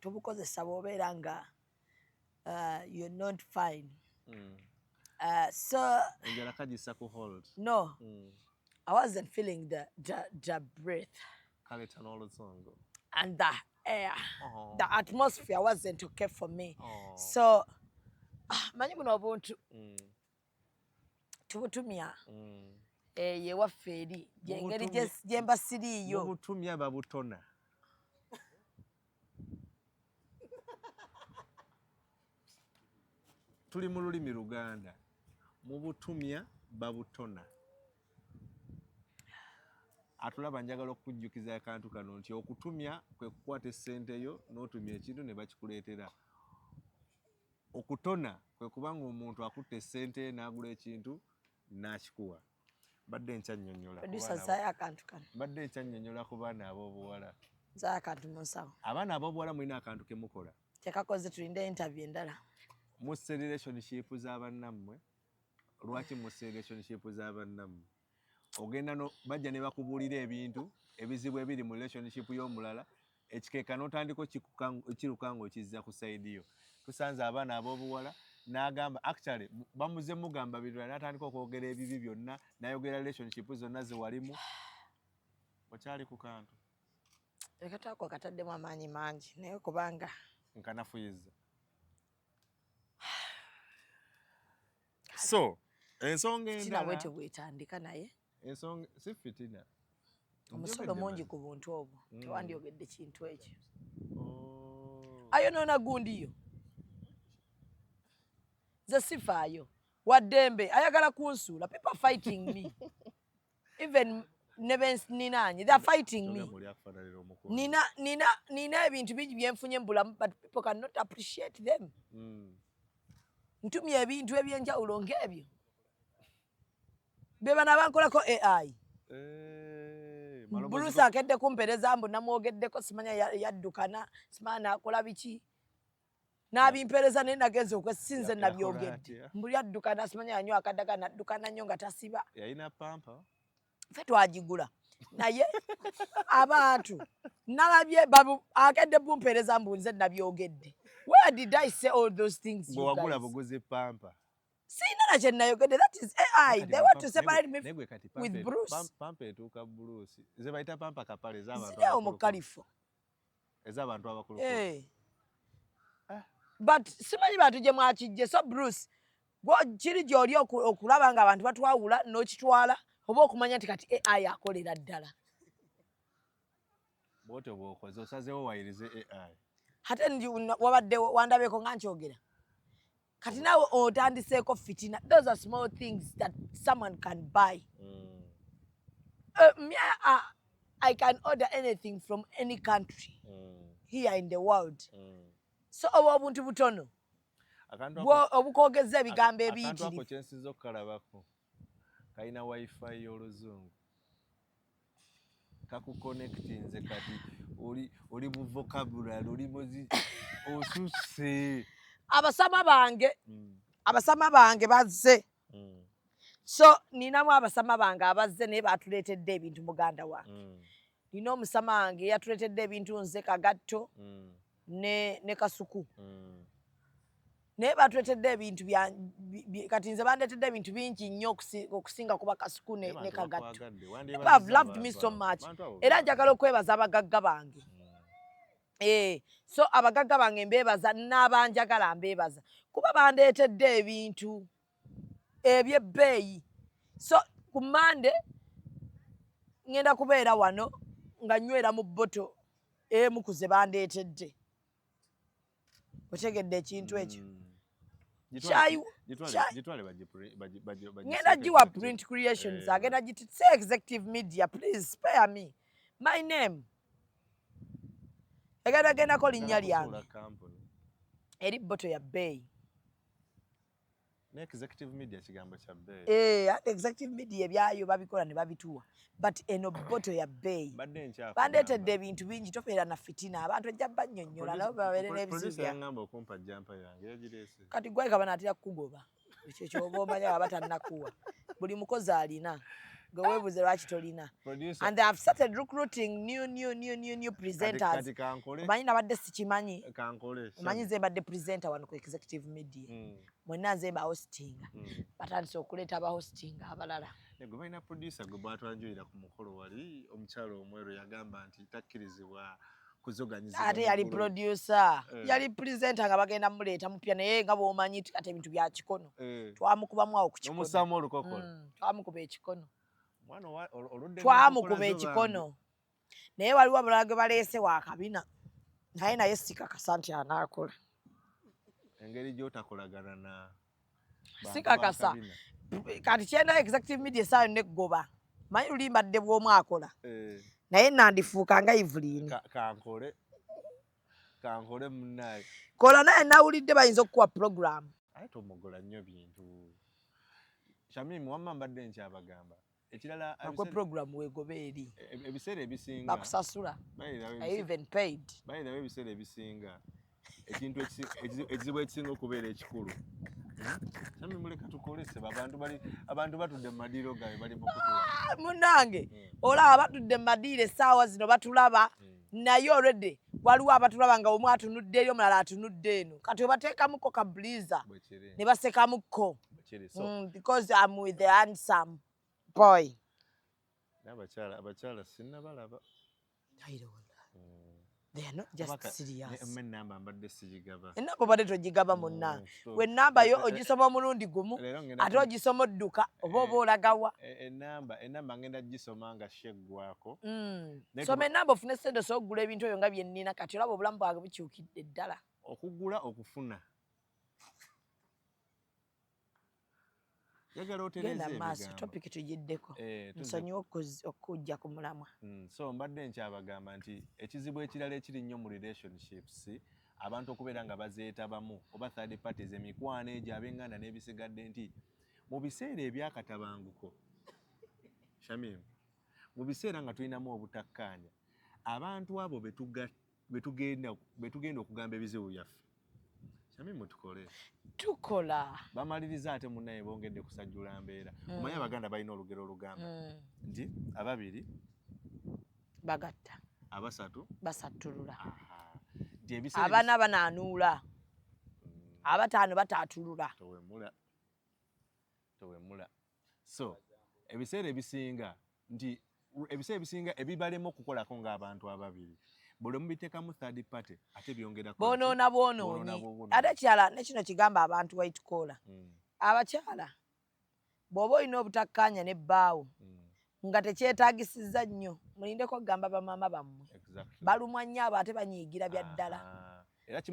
tubukozesa bw'obeera nga you're not fine so enjala kagisa ku hold no I wasn't feeling the breath and the air the atmosphere wasn't okay for me so manyi buno obuntu tubutumya yewaffe eri gyengeri gyemba siriiyo butumya babutona tuli mu lulimi Luganda mu butumya babutona atulaba njagala okujjukiza akantu kano nti okutumya kwe kukwata essente yo n'otumya ekintu ne bakikuleetera okutona kwe kubanga omuntu akutte essente n'agula ekintu n'akikuwa badde nkyannyonnyola ku baana ab'obuwala abaana ab'obuwala mulina akantu ke mukola tekakoze tulinde interview endala musse relationship z'abannammwe lwaki musse relationship z'abannammwe ogenda bajja ne bakubuulira ebintu ebizibu ebiri mu relationship y'omulala ekikeeka n'otandika ekiruka ng'okizza ku sayidi yo tusanze abaana ab'obuwala n'agamba actually bamuze mugamba birala n'atandika okwogera ebibi byonna n'ayogera relationship zonna ze walimu okyali ku kantu ekataako kataddemu amaanyi mangi naye kubanga nkanafuyiza so ensonga endala bwetandika naye ensonga si fitina omusolo mungi ku buntu obwo tewandyogedde kintu ekyo ayonoona gundiyo nze sifaayo waddembe ayagala kunsuula people fighting me even ne bensininaanye they're fighting me nina ebintu bingi byenfunye mu bulamu but people cannot appreciate them ntumya ebintu ebyenjawulo ng'ebyo be bana bankolako AI Bruce akedde kumpereza mbu namwogeddeko simanya yaddukana simanya nakola biki n'abimpereza naye nagenze okwesinze nabyogedde mbuli addukana simanya yanyo akaddaga naddukana nnyo nga tasiba yalina pampa ffe twagigula naye abantu nalabye akedde bumpereza mbu nze nabyogedde. Where did I say all those things? Bwe wagula buguzi pampa sina na kye nayogedde. That is AI. They want to separate me with Bruce. Pampa etuuka Bruce ze bayita pampa kapale ez'abantu omukalifo ez'abantu abakulu. But simanyi bantu gye mwakijje. So Bruce kiri gy'oli okulaba nga abantu batwawula n'okitwala oba okumanya nti kati AI akolera ddala. Bw'otyo bw'okoze osazeewo wayirize AI. Ate wabadde wandabeko nga nkyogera. Kati naawe otandiseeko fitina. Those are small things that someone can buy. I can order anything from any country here in the world. So oba obuntu butono obukogeza ebigambo ebiyitirivu. Akantu ako kye nsinza okukalabako kalina wifi y'oluzungu kakuconnectinze kati oli mu vocabulary oli muzi osusse. Abasama bange bazze. So ninamu abasama bange abazze naye batuleetedde ebintu muganda wange. Nina omusama wange yatuleetedde ebintu nze Kagatto ne Kasuku. Naye batuleetedde ebintu kati nze bandeetedde ebintu bingi nnyo okusinga kuba Kasuku ne Kagatto. People have loved me so much. Era njagala okwebaza abagagga bange. So abagagga bange mbeebaza n'abanjagala mbeebaza kuba bandeetedde ebintu ebyebbeeyi. So ku Monday ngenda kubeera wano nga nywera mu bboto emu ku ze bandeetedde. Otegedde ekintu ekyo. Ngenda giwa Print Creations agenda say Executive Media, please spare me my name. Egendagendako linnya lyange eri bboto ya bbeeyi. Executive Media kigambo kya bbeeyi. Ate Executive Media ebyayo babikola ne babituwa, but eno bboto ya bbeeyi. Bandeetedde ebintu bingi tofeera na fitina abantu ejja bannyonnyola nabo babeere n'ebizibu. Kati gwe kaba naatera kukugoba ekyo kyoba omanya baba tannakuwa. Buli mukozi alina gwe weebuze lwaki tolina. And they have started recruiting new presenters. Omanyi nabadde sikimanyi. Omanyi nze mbadde presenter wano ku Executive Media. Mwenna nze mba hostinga. Batandise okuleeta aba hostinga abalala. Gwe balina producer gwe bwatwanjulira ku mukolo wali omukyalo omweru yagamba nti takkirizibwa kuzoganyiza. Ate yali producer. Yali presenter nga bagenda muleeta mupya naye nga bw'omanyi kati ebintu bya kikono. Twamukubamu awo ku kikono. Omusaamu olukokola. Twamukuba ekikono. Twamukuba ekikono. Naye waliwo abalala gwe baleese wa kabina. Naye sikakasa nti anaakola. Engeri gy'otakolagana na sikakasa. Kati kyenda Executive Media saa yonna eggoba. Manyi luli mbadde bw'omu akola. Naye nandifuuka nga Evelyn. Kankole munnaye. Kola naye nawulidde bayinza okukuwa program. Aye tomogola nnyo bintu. Shamim wamma mbadde nkyabagamba. Ekirala ako program weegoba eri. Ebiseera ebisinga. Bakusasula. I even paid. By the way ebiseera ebisinga. Ekintu ekizibu ekisinga okubeera ekikulu. Shamim muleka tukolese abantu batudde mu madiiro gaabwe bali mu kutula. Munnange olaba batudde mu madiiro essaawa zino batulaba. Naye already waliwo abatulaba nga omu atunudde eri omulala atunudde eno. Kati obateekamuko ka bliza ne basekamuko. Because I'm with the handsome boy. Abakyala sinnabalaba. They are not just serious. Ennamba mbadde sigigaba. Ennamba badde togigaba munna. We nnamba yo ogisoma omulundi gumu ate ogisoma odduka oba olagawa. Ennamba ngenda gisoma nga sheggwako. Soma ennamba ofune ssente osogula ebintu ebyo nga bye nnina kati olaba obulamu bwange bukyukidde ddala. Okugula okufuna. Genda maaso topic tugiddeko. Nsonyiwa okujja ku mulamwa. So mbadde nkyabagamba nti ekizibu ekirala ekiri nnyo mu relationships abantu okubeera nga bazeetabamu oba third parties emikwano egyo ab'enganda n'ebisigadde nti mu biseera ebyakatabanguko Shamim mu biseera nga tulinamu obutakkaanya abantu abo betugenda okugamba ebizibu byaffe kyami mutukole tukola bamaliriza ate munnaye bongedde kusajjula mbeera omanyi abaganda balina olugero olugamba nti ababiri bagatta abasatu basattulula nti ebiseera abana banaanuula abataano bataatulula towemula so ebiseera ebisinga ebibalema okukolako ng'abantu ababiri buli omu biteekamu third party ate byongerako bwonoonyi ate kirala ne kino kigamba abantu waitukola abakyala bw'oba olina obutakkaanya ne bbaawo nga tekyetaagisizza nnyo mulindeko kugamba bamaama bammwe balumwa nnyo abo ate banyiigira bya ddala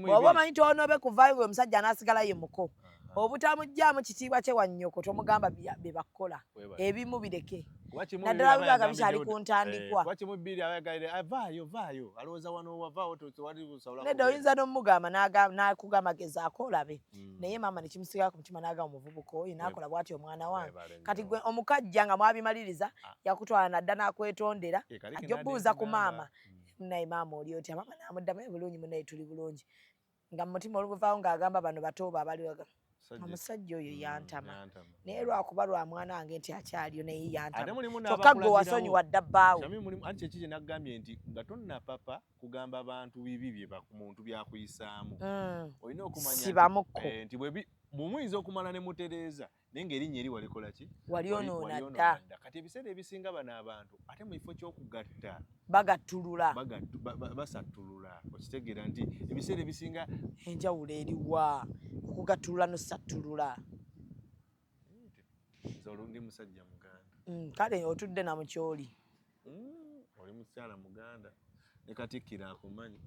bw'oba omanyi toonobe kuvaayo gwe omusajja anaasigala ye muko obutamuggyaamu kitiibwa kye wa nnyoko tomugamba bye bakola ebimu bireke naddala bibaga bikyali ku ntandikwa nedda oyinza n'omugamba n'akugamba gezaako olabe naye maama nekimusigala ku mutima n'agamba omuvubuka oyo n'akola bw'ati omwana wange kati gwe omukajja nga mwabimaliriza yakutwala nadda n'akwetondera ajja obbuuza ku maama naye maama oli otya maama n'amuddamu bulungi munaye tuli bulungi nga mu mutima oluvaawo ng'agamba bano batooba abali omusajja oyo yantama naye lwakuba lwa mwana wange nti akyaliyo naye yantama kyokka gwe wasonyiwa dda bbaawe anti kyekiki naggambye nti nga tonnapapa kugamba abantu bibi bye muntu byakuyisaamu olina okumanya sibamukko nti mumuyinza okumala ne mutereeza naye ng'erinnya eri walikola ki wali onoona dda kati ebiseera ebisinga bano abantu ate mu kifo ky'okugatta bagattulula basattulula okitegeera nti ebiseera ebisinga enjawulo eriwa okugattulula n'osattulula ndi musajja muganda kale otudde na mukyoli oli mukyala muganda ne katikkira akumanyi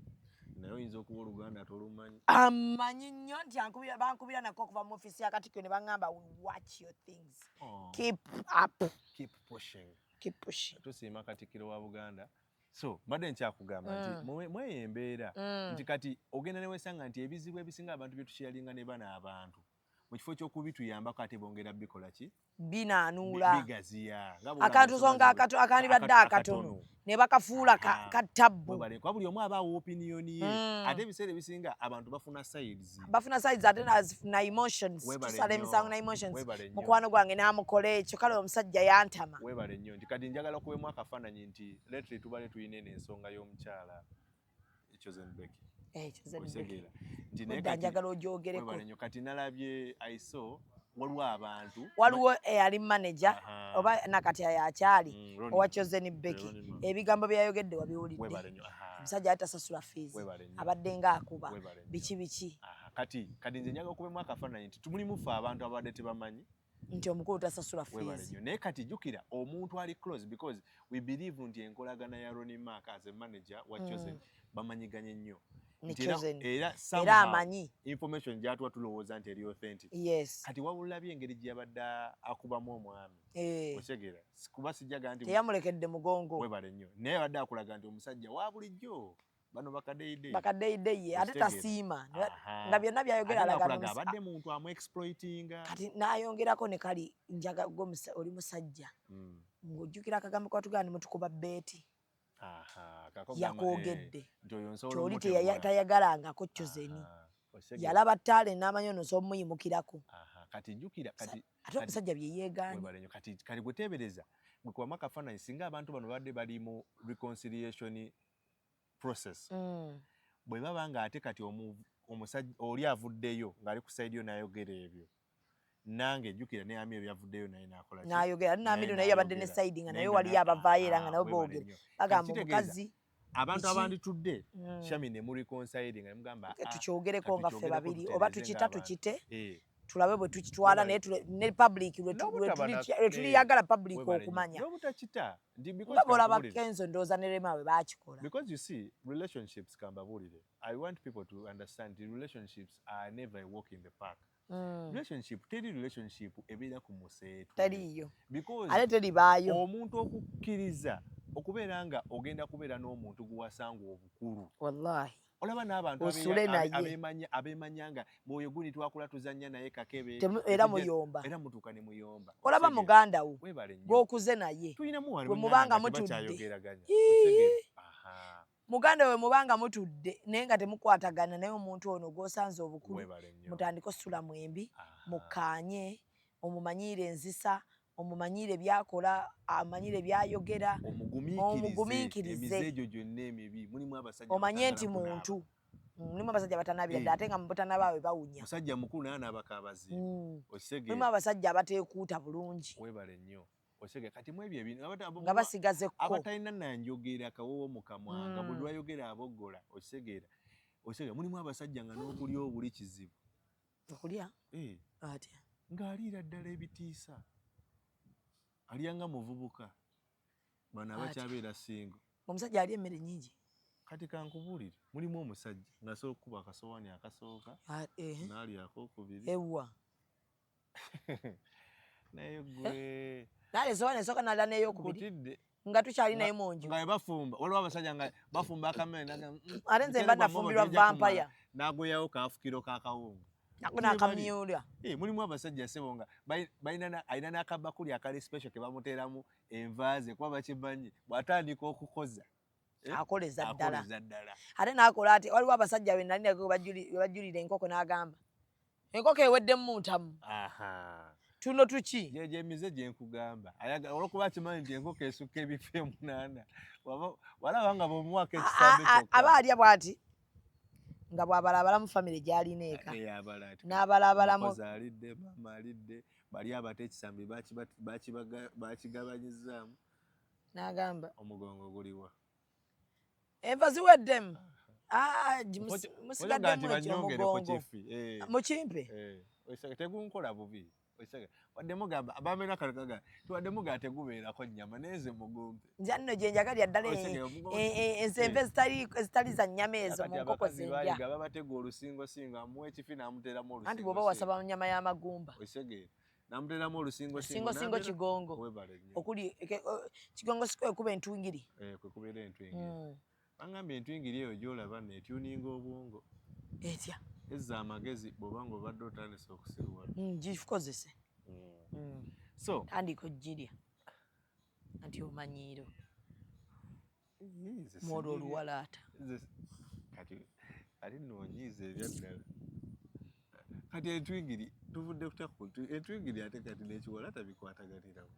naye oyinza okuba oluganda tolumanyi amanyi nnyo nti bankubira nako okuva mu ofiisi ya katikkiro ne baŋŋamba watch your things keep pushing tusiima katikkiro wa Buganda so mbadde nkyakugamba nti mweyo embeera nti kati ogenda ne wesanga nti ebizibu ebisinga abantu bye tukyalinga ne bana abantu mu kifo ky'okubituyambako ate bongera bikola ki binaanuula bigaziya akantu songa akandibadde akatono ne bakafuula katabbu kwa buli omu abaawo opiniyoni ye ate ebiseera ebisinga abantu bafuna sides ate na emotions tusala emisango na emotions mukwano gwange n'amukola ekyo kale omusajja yantama webale nnyo nti kati njagala kubemu akafaananyi nti letri tubale tuyina eno ensonga y'omukyala Chosenbeki njagala ogyogereko kati nalabye aiso waliwo ali manager oba nakati akyali owa Chosenbeki ebigambo byayogedde wabiwulidde omusajja atasasula fees abadde ng'akuba biki kati nze njaga okubemu akafaananyi nti tumulimufe abantu abadde tebamanyi nti omukulu tasasula fees naye kati jjukira omuntu ali close because we believe nti enkolagana ya Ronnie Mark as a manager wa Chosen bamanyiganye nnyo era amanyi information gyatuwa tulowooza nti eri authentic kati wabulabye engeri gye yabadde akubamu omwami okyegera kuba sijjaga nti teyamulekedde mugongo webale nnyo naye abadde akulaga nti omusajja wa bulijjo bano bakaddeyideyi ye ate tasiima nga byonna byayogera alaga abadde muntu amu-exploitinga kati n'ayongerako ne kali njaga oli musajja ng'ojjukira akagambo katuganda mutukuba beeti yakoogedde kyoli tayagalangako Chozeni yalaba ttaale n'amanya ono somuyimukirako ate omusajja bye yeegaanye kati gweteebereza gwekubamu akafaananyi singa abantu bano badde bali mu reconciliation process bwe baba nga ate kati omusajja oli avuddeyo ng'ali ku saidi yo n'ayogera ebyo nange ejjukira ne Amiro yavuddeyo naye n'akola n'ayogera n'Amiro naye yabadde ne saidi nga naye waliyo abavaayo era nga nabo boogera bagamba omukazi abantu abanditudde Shami ne mu reconciling nga mugamba tukyogereko nga ffe babiri oba tukita tukite tulabe bwe tukitwala naye ne public lwe tuliyagala public okumanya olaba Kenzo ndowooza ne Rema bwe baakikola because you see relationships kambabulire I want people to understand the relationships are never a walk in the park. Relationship teri relationship ebeera ku museetu teriyo because ate teribaayo omuntu okukkiriza okubeera nga ogenda kubeera n'omuntu guwasanga obukulu wallahi olaba n'abantu abemanya nga mwoyo guni twakula tuzanya naye kakebe era muyomba era mutuuka ne muyomba olaba muganda wo gw'okuze naye bwe mubanga mutudde muganda we mubanga mutudde naye nga temukwatagana naye omuntu ono gw'osanze obukulu mutandika osula mwembi mukkaanye omumanyiire enzisa omumanyiire byakola amanyire byayogera omugumiikirize egyo gyonna emibi mulimu abasajja omanye nti muntu mulimu abasajja batanabira dda ate nga mubutanabaawe bawunya musajja mukulu naye anaabaka abazibu mulimu abasajja abateekuuta bulungi webale nnyo osege kati mu ebyo ebintu nga basigazekko abatalina nanjogera akawoowo mu kamwa nga buli lwayogera aboggola osege mulimu abasajja nga n'okulya obuli kizibu okulya atya ng'aliira ddala ebitiisa alya nga muvubuka bano abakyabeera singo omusajja alya emmere nnyingi kati kankubuulire mulimu omusajja ng'asobola okukuba akasowaani akasooka n'alya akokubiri ewa naye gwe naale esowaani esooka n'alya n'eyokubiri nga tukyali naye mu nju nga bafumba waliwo abasajja nga bafumba akamere ate nze mba nafumbirwa vampaya n'agweyawo kaafukiro k'akawunga ako n'akamyula mulimu abasajja sebo nga alina n'akabakuli akali special ke bamuteeramu enva ze kuba bakimanyi bw'atandika okukoza akoleza ddala ate n'akola ati waliwo abasajja be nali nako bajulira enkoko n'agamba enkoko ewedde muntamu tuno tuki jeje emize gye nkugamba olwokuba akimanyi nti enkoko esukka ebifu 8 walaba nga bw'omuwako ekisambe kyokka aba alya bw'ati nga bw'abalabala mu famire gy'alina eka n'abalabalamu alidde maama alidde bali abate ekisambi bakigabanyizaamu n'agamba omugongo guliwa enva ziweddemu musigaddemu ekyomugongo mukimpe tegunkola bubi wadde mugamba abamena kalagaga tuwadde mugamba tegubeerako nnyama neze mugumpe nja nno gye njagalira ddala ensembe ezitali za nnyama ezo mu nkoko zenja babatega olusingosingo amuwa ekifi n'amuteeramu olusingo anti bw'oba wasaba nnyama y'amagumba n'amuteeramu olusingosingo kigongo okuli kigongo si kwekuba entwingiri kwekubeera entwingiri bangambye entwingiri eyo gy'olaba neetyuninga obwongo etya ezza amagezi bw'oba nga obadde otandise okusirwa gikozese so tandika ogirya anti omanyiiro mwolwo oluwalaata kati noonyiiza ebyaddala kati entwingiri tuvudde kutya entwingiri ate kati n'ekiwalaata bikwataganirawo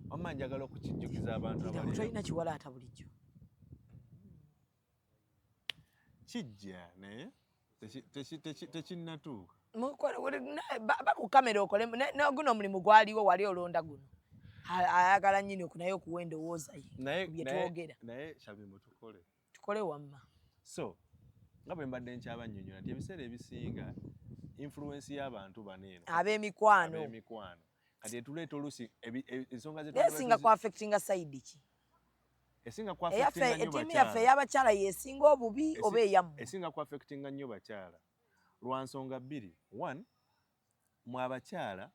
wamma njagala okukijjukiza abantu tolina kiwalaata bulijjo kijja naye tekinnatuuka bakukamera okole guno omulimu gwaliwo wali olonda guno ayagala nnyini okunaye okuwa endowooza ye byetwogera naye Shamimu tukole wamma so nga bwe mbadde nkyabannyonnyola nti ebiseera ebisinga influence y'abantu bano eno ab'emikwano kati etuleeta oluusi ensonga esinga ku affectinga side ki esinga ku affectinga nnyo etiimu yaffe ey'abakyala yesinga obubi oba eyammwe esinga ku affectinga nnyo bakyala lwa nsonga bbiri one mu abakyala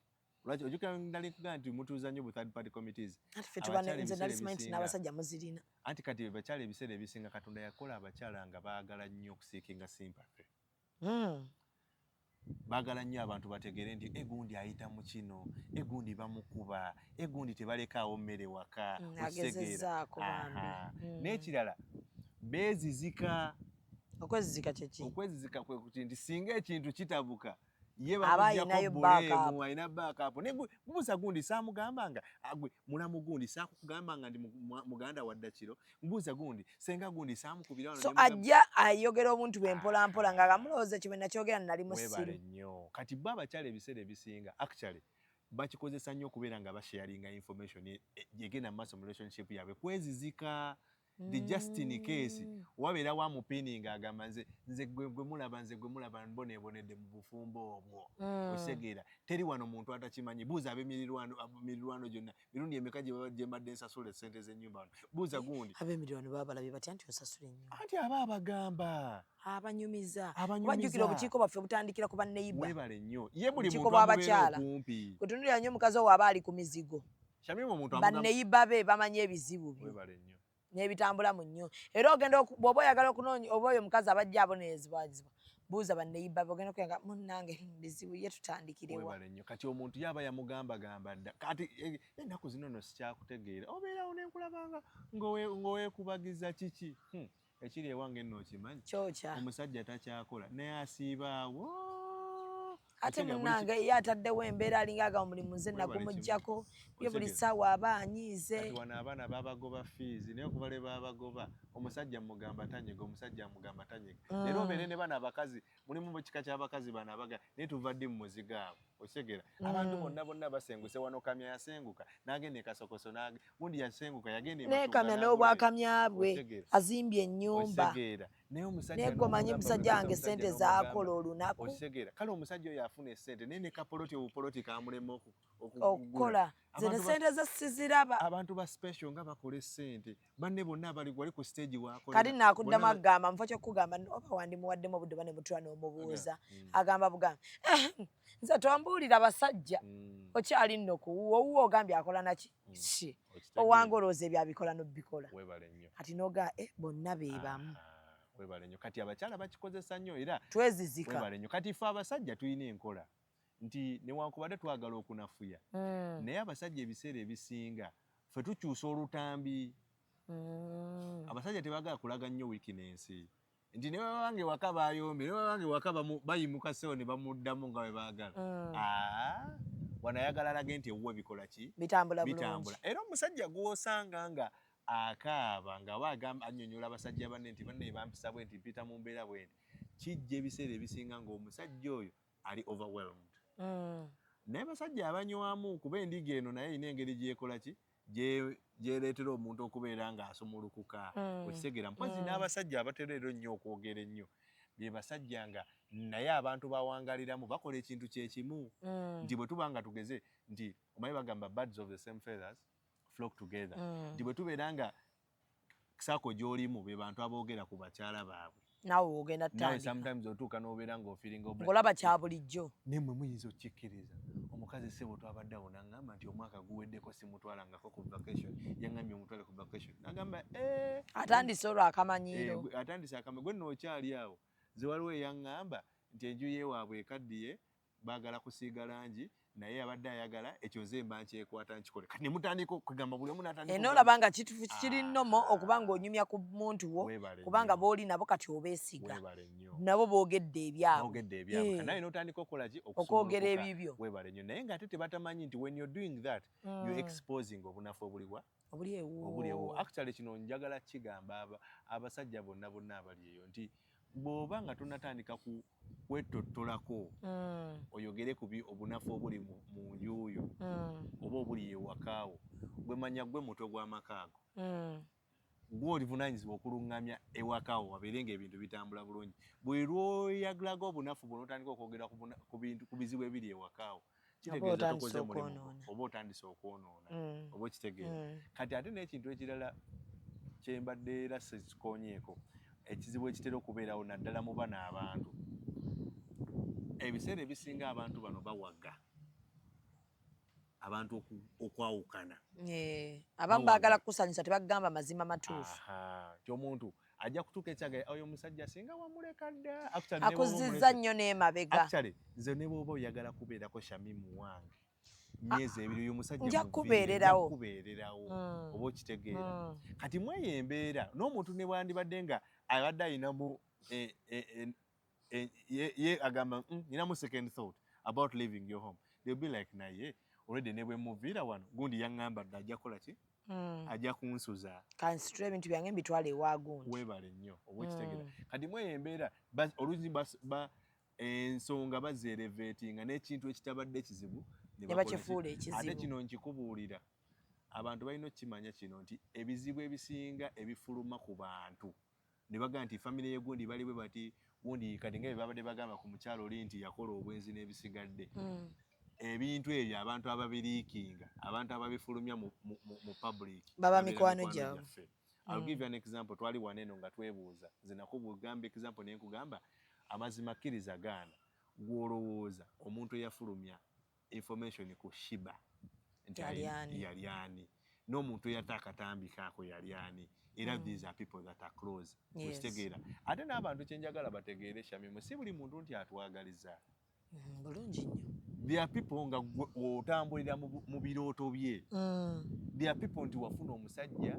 lwaki ojjukira nali nkugamba nti mutuuza nnyo bu third party committees anti ffe tubanze nali simanyi nti n'abasajja muzirina anti kati bakyala ebiseera ebisinga Katonda yakola abakyala nga baagala nnyo okusiikinga sympathy baagala nnyo abantu bategeere nti egundi ayita mu kino egundi bamukuba egundi tebalekaawo mmere waka agezezaako bambi n'ekirala beezizika okwezizika kyeki okwezizika kwe kuti nti singa ekintu kitabuka ye alina backup nebuuza gundi saamugambanga agwe mulamu gundi saakugambanga ndi muganda wadda kiro mbuuza gundi senga gundi saamukubira so ajja ayogera obuntu bwe mpolampola ng'agamulowooza kye bwe nakyogera nali musiru nnyo kati bo abakyala ebiseera ebisinga actually bakikozesa nnyo okubeera nga basharinga information egenda mu maaso mu relationship yaabwe kwezizika the just in case wabeera wamupininga agamba nze gwe mulaba mboneebonedde mu bufumbo obwo osegeera teri wano muntu atakimanyi buuza ab'emirirwano gyonna mirundi emeka gye mbadde nsasula sente z'ennyumba wano buuza gundi ab'emirirwano baabalabye batya nti osasula ennyumba anti aba abagamba abanyumiza bajjukira obukiiko bwaffe butandikira ku banneyiba webale nnyo ye buli muntu amubeera okumpi kutunulira nnyo omukazi owo aba ali ku mizigo Shamimu omuntu banneyiba be bamanyi ebizibu bye webale nnyo n'ebitambula mu nnyo era ogenda bw'oba oyagala okunoonya oba oyo omukazi abajja abonerezebwazibwa buuza banneyibba ogenda okuyanga munnange bizibu ye tutandikirewa webale nnyo kati omuntu yaba yamugambagamba dda kati ennaku zino no sikyakutegeera obeerawo nenkulabanga ng'oweekubagiza kiki ekiri ewange nno okimanyi kyokya omusajja takyakola naye asiibaawo ate munnange ye ataddewo embeera alinga aga omulimu nze nagumuggyako ye buli ssaawa aba anyiize kati wano abaana babagoba fiizi naye okuba le babagoba omusajja mugamba tanyega omusajja mugamba tanyega era obeere ne bano abakazi mulimu kika ky'abakazi bano abaga naye tuva ddi mu muzigo abo okitegera abantu bonna basenguse wano kamya yasenguka n'agenda ekasokoso gundi yasenguka yagenda nekamya n'obwakamya bwe azimbye ennyumba naye gomanyi musajja wange sente zaakola olunaku okitegera kale omusajja oyo afuna esente naye ne kapoloti obupoloti kamulema okukola nze ne sente ze siziraba abantu ba special nga bakola esente banne bonna wali ku stage wakola kati naakuddamu agamba nfa kyokugamba oba wandimuwaddemu obudde bane mutula n'omubuuza agamba bugambe nze tombuulira abasajja okyali nno kuwuwo owuwo ogambye akola naki ki owange olowooza ebyo abikola n'obbikola kati noga bonna be bamu webale nnyo kati abakyala bakikozesa nnyo era twezizika webale nnyo kati ffe abasajja tulina enkola nti newankubadde twagala okunafuya naye abasajja ebiseera ebisinga ffe tukyusa olutambi abasajja tebaagala kulaga nnyo wiikinensi nti ne babange waka bayombe ne babange waka bayimuka sewo ne bamuddamu nga bwe baagala wano ayagala alage nti ewuwe bikola ki bitambula bulungi era omusajja gw'osanga nga akaaba nga annyonnyola abasajja banne nti banne bampisa bwe nti mpita mu mbeera bwenti kijja ebiseera ebisinga ng'omusajja oyo ali overwhelmed naye basajja abanywamu kuba endiga eno naye erina engeri gyekola ki gyereetera omuntu okubeera ng'asumulukuka okitegera mpozi n'abasajja abatera ero nnyo okwogera ennyo bye basajja nga naye abantu bawangaliramu bakola ekintu kyekimu nti bwe tuba nga tugeze nti omanyi bagamba birds of the same feathers flock together nti bwe tubeera nga sako gy'olimu be bantu aboogera ku bakyala baabwe naawe ogenda nawe sometimes otuuka n'obeera ng'ofiringa ng'olaba kya bulijjo naye mmwe muyinza okukikkiriza omukazi sebo twabadde awo n'aŋŋamba nti omwaka guweddeko simutwalangako ku vacation yaŋŋambye omutwale ku vacation n'agamba atandise olwakamanyiiro atandise akamanyi gwe nno okyali awo ze waliwo eyaŋŋamba nti enju yeewaabwe ekaddiye baagala kusiiga langi naye abadde ayagala ekyo nze mba nkyekwata nkikole kati ne mutandika okugamba buli omu n'atandika n'olaba nga kituufu kiri nnomo okuba ng'onyumya ku muntu wo kubanga booli nabo kati obeesiga nabo boogedde ebyabwe naye n'otandika okukola ki okwogera ebibyo weebale nnyo naye ng'ate tebatamanyi nti when you're doing that you exposing obunafu obuliwa obuliewo actually kino njagala kigamba abasajja bonna abali eyo nti bw'oba nga tonatandika kwetottolako oyogere ku obunafu obuli mu njuuyo oba obuli ewakaawo gwe manya gwe muto gw'amakaago gwe olivunaanyizibwa okuluŋŋamya ewakaawo wabeere ng'ebintu bitambula bulungi bwe lwoyagalaga obunafu bwe n'otandika okwogera ku bizibu ebiri ewakaawo kitegeeza tokoze mulimu oba otandise okwonoona oba okitegeeza kati ate n'ekintu ekirala kyembadde era sekikonyeeko ekizibu ekitera okubeerawo naddala mu bano abantu ebiseera ebisinga abantu bano bawaga abantu okwawukana abamu baagala kukusanyusa tebagamba mazima matuufu kyomuntu ajja kutuuka ekyaga oyo omusajja singa wamuleka dda akuzizza nnyo n'emabega actually nze ne bw'oba oyagala kubeerako shamimu wange myezi ebiri uyu musajja nja kubeererawo oba okitegeera kati mweyo embeera n'omuntu ne bwandibadde nga abadde ayinamu ye agamba ninamu second thought about leaving your home they'll be like naye already ne bwe muviira wano gundi yaŋŋamba dda ajja kukola ki ajja kunsuza kansitula ebintu byange mbitwala ewa gundi weebale nnyo oba okitegeera kati mweyo embeera oluusi ensonga bazereveetinga n'ekintu ekitabadde kizibu ne bakifuula ekizibu ate kino nkikubuulira abantu balina okukimanya kino nti ebizibu ebisinga ebifuluma ku bantu ne bagamba nti famire yegundi bali bwe bati gundi kati nga babadde bagamba ku mukyalo oli nti yakola obwenzi n'ebisigadde ebintu ebyo abantu ababiriikinga abantu ababifulumya mu public baba mikwano gyabwe I'll give you an example twali waneno nga twebuuza nze nakubugamba example naye nkugamba amazima kkiriza gaana gw'olowooza omuntu eyafulumya information ku shiba nti yali ani n'omuntu eyata akatambi kaako yali ani era these are people that are close. Yes. Okitegeera ate n'abantu kyenjagala bategeere Shamimu si buli muntu nti atwagaliza. Bulungi nnyo. There are people nga otambulira mu birooto bye. There are people nti wafuna omusajja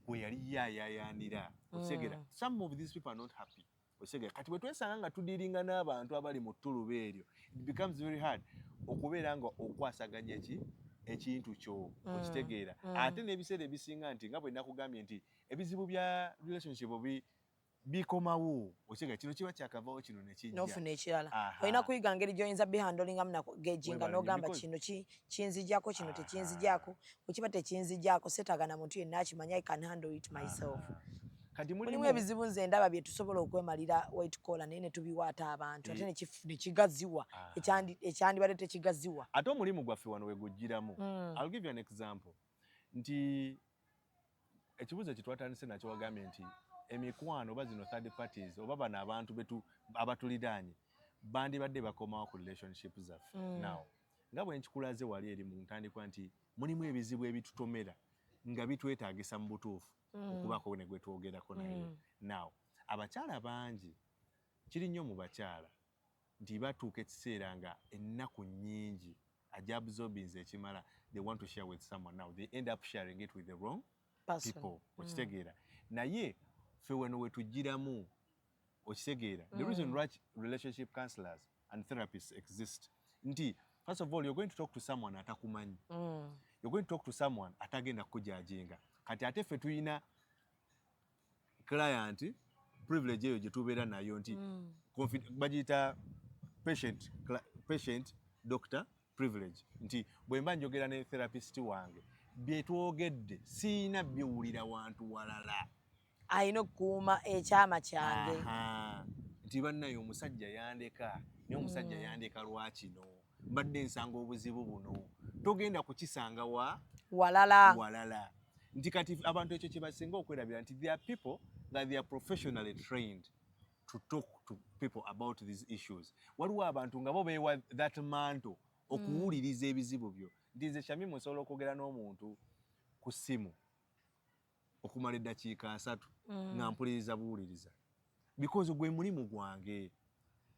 gwe yali yaayayaanira. Okitegeera some of these people are not happy. Okitegeera kati bwe twesanga nga tudiiringa n'abantu abali mu ttuluba eryo it becomes very hard okubeera nga okwasaganya ekintu kyo. Okitegeera ate n'ebiseera ebisinga nti nga bwe nakugambye nti ebizibu bya relationship bikomawo. Okitegeera kino kiba kyakavaawo kino ne kijja. N'ofuna ekirala. Olina kuyiga ngeri gy'oyinza bihandolingamu nakugeginga n'ogamba kino kinzijjako kino tekinzijjako. Bwekiba tekinzijjako seetaaga na muntu yenna akimanya I can handle it myself. Mulimu ebizibu nze ndaba bye tusobola okwemalira white collar naye ne tubiwaata abantu ate ne kigaziwa ekyandibadde tekigaziwa. Ate omulimu gwaffe wano we gujjiramu. I'll give you an example. Nti ekibuuzo kye twatandise nakyo wagambye nti emikwano oba zino third parties oba bano abantu abatuliraanye bandibadde bakomawo ku relationship zaffe. Now nga bwe nkikulaze wali eri mu ntandikwa nti mulimu ebizibu ebitutomera nga bitwetaagisa mu butuufu okubaako ne gwe twogerako naye. Now abakyala bangi kiri nnyo mu bakyala nti batuuka ekiseera nga ennaku nnyingi ajabsorbinze ekimala they want to share with someone. Now they end up sharing it with the wrong people. Okitegeera naye ffe wano we tujjiramu. Okitegeera the reason why relationship counselors and therapists exist nti first of all you're going to talk to someone atakumanyi. You're going to talk to someone atagenda kujajinga. Kati ate ffe tuyina client privilege eyo gye tubeera nayo nti bagiyita patient doctor privilege nti bwe mba njogera ne therapist wange bye twogedde siina biwulira wantu walala. Ayina okukuuma ekyama kyange. Nti bannayo omusajja yandeka naye omusajja yandeka lwakino mbadde nsanga obuzibu buno togenda kukisanga walala. Nti kati abantu ekyo kye basinga okwerabira nti there are people that they are professionally trained to talk to people about these issues. Waliwo abantu nga bo beewa that mantle okuwuliriza ebizibu byo. Nti nze Shamimu nsobola okwogera n'omuntu ku ssimu okumala eddakiika 3 nga mpuliriza buwuliriza because gwe mulimu gwange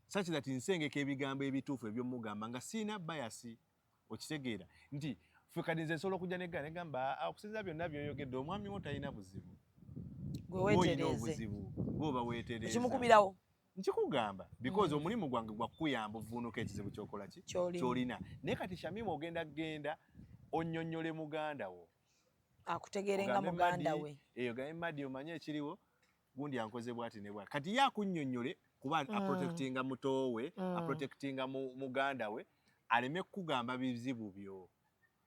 such that nsengeka ebigambo ebituufu ebyomugamba nga siina bayasi. Okitegeera nti ffe kati nze nsobola okujja negamba okusinza byonna byoyogedde omwami wo talina buzibu gweolina obuzibu gwoba weetereza ekimukubirawo nkikugamba because omulimu gwange gwakuyamba ovuunuka ekizibu kyokola ki kyolina. Naye kati Shamimu ogenda onnyonnyole muganda wo akutegeerenga muganda we eyo gaye madi omanye ekiriwo gundi ankoze bwati ne bwati kati yakunnyonnyole kuba aprotectinga mutowe aprotectinga muganda we aleme kugamba bizibu byo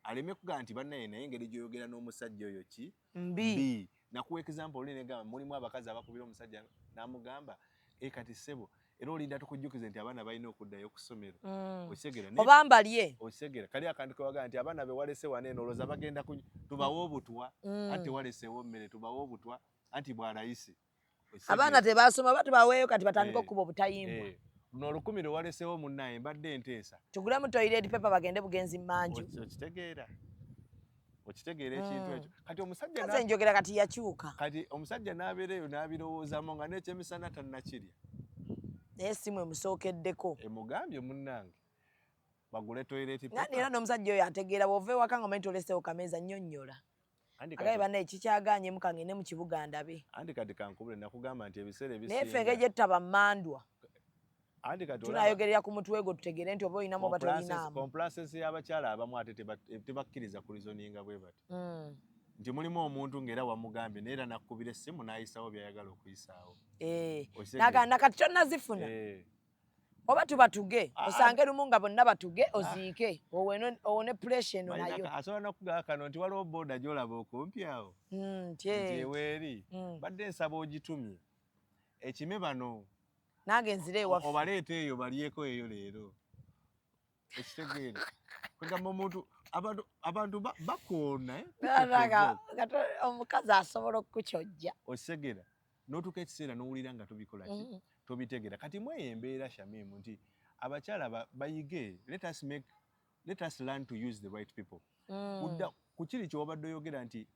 aleme kugamba nti bannaye naye engeri gyoyogera n'omusajja oyo ki mbi. Nakuwa example oli negamba mulimu abakazi abakubira omusajja n'amugamba kati ssebo era olinda tukujjukize nti abaana balina okuddayo ku ssomero. Okitegeera obambalye okitegeera kali akantu kewagamba nti abaana be walese wane eno olowooza bagenda tubawe obutwa anti walesewo mmere tubawe obutwa anti bwalayisi. Abaana tebasoma batubaweeyo kati batandika okuba obutayimbwa. Luno 10 walesewo munnaye mbadde nteesa tugulemu toilet paper bagende bugenzi manju. Okitegeera ekintu ekyo kati omusajja kaze njogera kati yakyuka kati omusajja n'abeereyo n'abirowoozamu nga n'ekyemisana tannakirya naye simu emusookeddeko emugambye munnange bagule toilet paper. Era n'omusajja oyo ategeera bw'ova ewaka nga omanyi toleseewo kameeza nnyonnyola agaye bannaye kikyaganyemu kangende mu kibuga ndabe. Andi kati kankubule nakugamba nti ebiseera ebisinga naye ffe engeri gye tutaba mmandwa tunayogerera ku mutwe gwo tutegeere nti oba olinamu oba tolinaamu. Complacency y'abakyala abamu ate tebakkiriza ku lizoninga bwe bati nti mulimu omuntu ng'era wamugambye naye era nakkubira essimu n'ayisawo byayagala okuyisaawo. Nakati tonnazifuna oba tuba tuge osange lumu nga bonna batuge oziike owone pressure eno nayo. Asobola n'okugaba kano nti waliwo booda gy'olaba okumpi awo nti eweeri badde nsaba ogitumye ekime bano nange nzire ewaffe obaleeta eyo balyeko eyo leero. Ekitegeere kwegamba omuntu abantu bakoona omukazi asobola okukyojja. Okitegeera n'otuuka ekiseera n'owulira nga tubikola ki tobitegeera. Kati mweyo embeera Shamimu nti abakyala bayige let us learn to use the right people. Ku kiri ky'obadde oyogera nti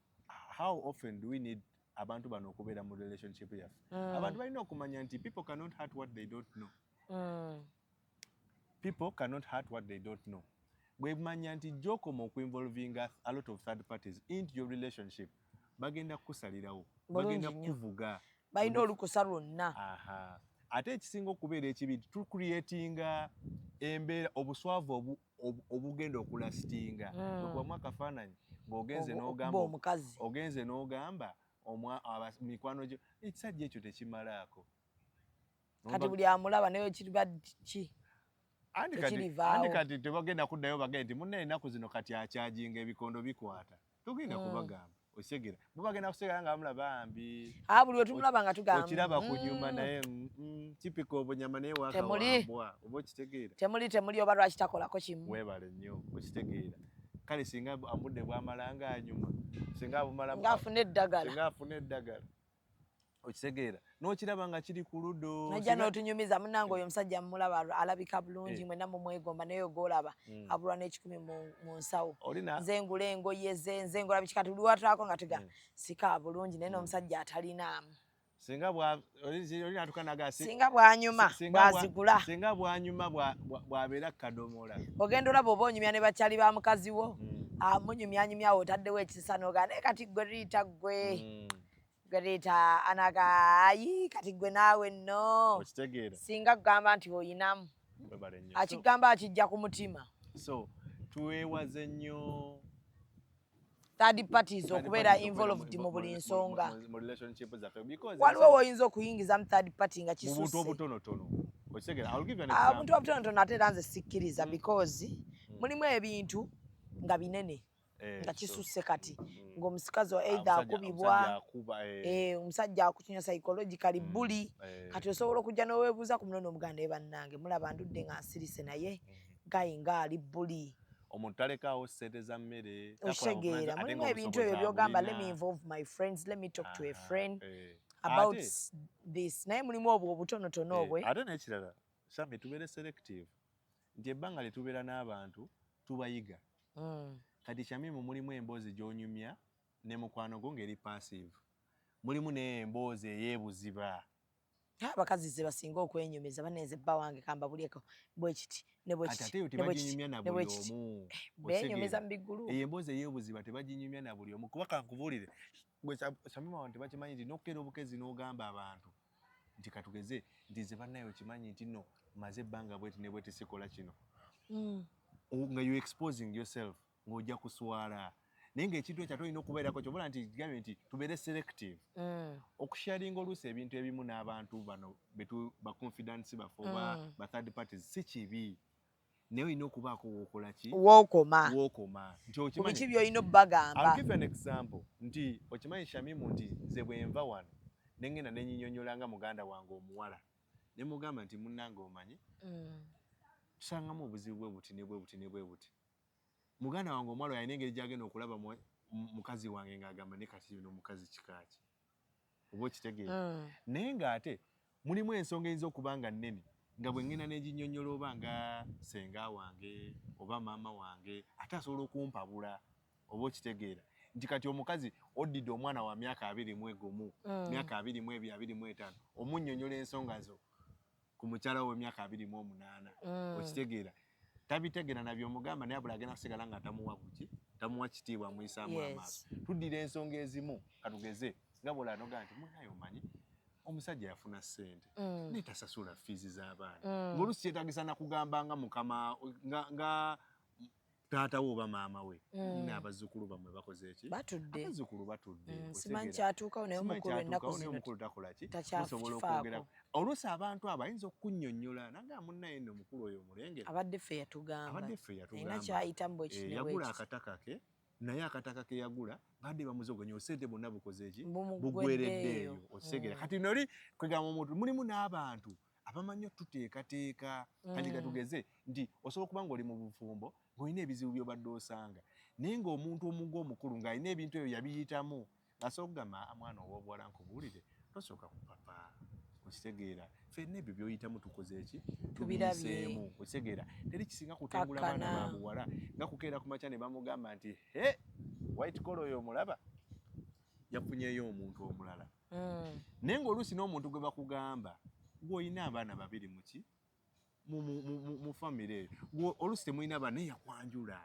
how often do we need abantu bano okubeera mu relationship yaffe abantu balina okumanya nti people cannot hurt what they don't know. People cannot hurt what they don't know. Bwe manya nti gy'okoma okuinvolving a lot of third parties into your relationship bagenda kukusalirawo bagenda kukuvuga balina olukusa lwonna. Ate ekisinga okubeera ekibi tucreatinga embeera obuswavu obugenda okulasitinga okubamu akafaananyi ng'ogenze n'ogamba mikwano gyo ekisajja ekyo tekimalaako kati buli amulaba naye kiriba ki andi kati tebagenda kuddayo bagende nti munne ennaku zino kati akyajinga ebikondo bikwata tugenda kubagamba osegera mubagenda kusegera nga bamulaba mbi buli wetumulaba nga tugamba okiraba kunyuma naye kipika obunyama naye wakawambwa oba okitegeera temuli oba lwaki takolako kimu weebale nnyo okitegeera kale singa amudde bwamalanga anyuma singa afune eddagala okitegeera n'okiraba nga kiri ku luddo najja n'otunyumiza munnange oyo omusajja mumulaba alabika bulungi mwenna mumwegomba naye ogolaba abulwa n'ekikumi mu nsawo nze ngula engoye ze nze ngola biki kati luwatulako nga tuga sika bulungi naye n'omusajja atalinaamu singa bwanyuma bwazigula singa bwanyuma bwabeera kadomola ogenda olaba oba onyumya ne bakyali ba mukazi wo munyumyanyumyawo otaddewo ekisisa n'ogaa naye kati gwe liita gwe Gareta anagayi kati gwe naawe nno singa kugamba nti oyinamu akigamba akijja ku mutima so tuweewaze nnyo third parties okubeera involved mu buli nsonga mu relationship zaffe because waliwo woyinza okuyingiza mu third party nga kisusse obuntu obutonotono obuntu obutonotono ate era nze sikkiriza because mulimu ebintu nga binene nga kisusse kati ng'omusikazi either akubibwa omusajja akukinya psychologically bully kati osobola okujja n'oweebuuza ku muno n'omuganda bannange mulaba ndudde nga nsirise naye gayi ngaali bully omuntu talekaawo ssente za mmere otegeera mulimu ebintu ebyo byogamba let me involve my friends let me talk to a friend about this naye mulimu obwo obutonotono obwe ate n'ekirala sami tubeere selective nti ebbanga lye tubeera n'abantu tubayiga kati Shamimu mulimu emboozi gy'onyumya ne mukwano gwo ng'eri passive mulimu n'emboozi eyeebuziba abakazi ze basinga okwenyumiza baneze bba wange kamba bulieko bwekiti ne bwekiti tebaginyumya na buli omu benyumiza mu biggulu eyo emboozi eyeebuziba tebaginyumya na buli omu kuba kankubuulire gwe Shamimu wange tebakimanyi nti n'okukeera obukezi n'ogamba abantu nti katugeze nti ze bannayo kimanyi nti no maze ebbanga bweti ne bweti sikola kino nga you exposing yourself ng'ojja kuswala naye ng'ekintu ekyo olina okubeerako kyobula nti kigambye nti tubeere selective okusharinga oluusi ebintu ebimu n'abantu bano ba confidence baffe oba ba third parties si kibi naye olina okubaako wookola ki wookoma nti okimanyi biki by'olina obbagamba I'll give you an example nti okimanyi Shamimu nti nze bwe nva wano ne ngenda ne nyinyonnyola nga muganda wange omuwala ne mugamba nti munnange omanyi tusangamu obuzibu bwe buti ne bwe buti ne bwe buti muganda wange omwalo yalina engeri gy'agenda okulaba mukazi wange ng'agamba ne kati yuno mukazi kikaaki oba okitegeera naye ng'ate mulimu ensonga eyinza okuba nga nnene nga bwe ngenda n'eginnyonnyola oba nga senga wange oba maama wange ate asobola okumpabula oba okitegeera nti kati omukazi oddidde omwana wa myaka 21 myaka 22 25 omunnyonnyola ensonga zo ku mukyala w'emyaka 28 okitegeera tabitegeera nabyo omugamba naye abula agenda kusigala nga tamuwa kitiibwa muyisaamu amaaso tuddira ensonga ezimu katugeze nga bwola nogaa nti munaye omanyi omusajja yafuna ssente naye tasasula fiizi z'abaana ng'oluusi kyetaagisa nakugamba nga mukama nga taatawo oba maama we n'abazzukulu bamwe bakoze eki abazzukulu batudde simanyi kyatuukawo naye omukulu ennaku zino takola ki tusobola okwogera oluusi abantu abo ayinza okunnyonnyola naga munnaye nno omukulu oyo omulengera abadde ffe yatugamba alina kyayitamu bwe kino yagula akataka ke naye akataka ke yagula badde bamuzogonya osente bonna bukoze eki bugwereddeeyo okitegeera kati noli kwegamba omuntu mulimu n'abantu abamanyi otuteekateeka kati katugeze nti osobola okuba ng'oli mu bufumbo ng'olina ebizibu by'obadde osanga naye ng'omuntu omugo omukulu ng'alina ebintu ebyo yabiyitamu ng'asobola okugamba mwana oba obuwala nkubuulire tosooka ku papa okitegeera ffenna ebyo by'oyitamu tukoze eki tubiyiseemu okitegeera teri kisinga kutengula baana babuwala nga kukeera ku makya ne bamugamba nti white collar oyo omulaba yafunyeyo omuntu omulala naye ng'oluusi n'omuntu gwe bakugamba gw'olina abaana babiri muki mu famire eyo oluusi temulina abaana naye yakwanjula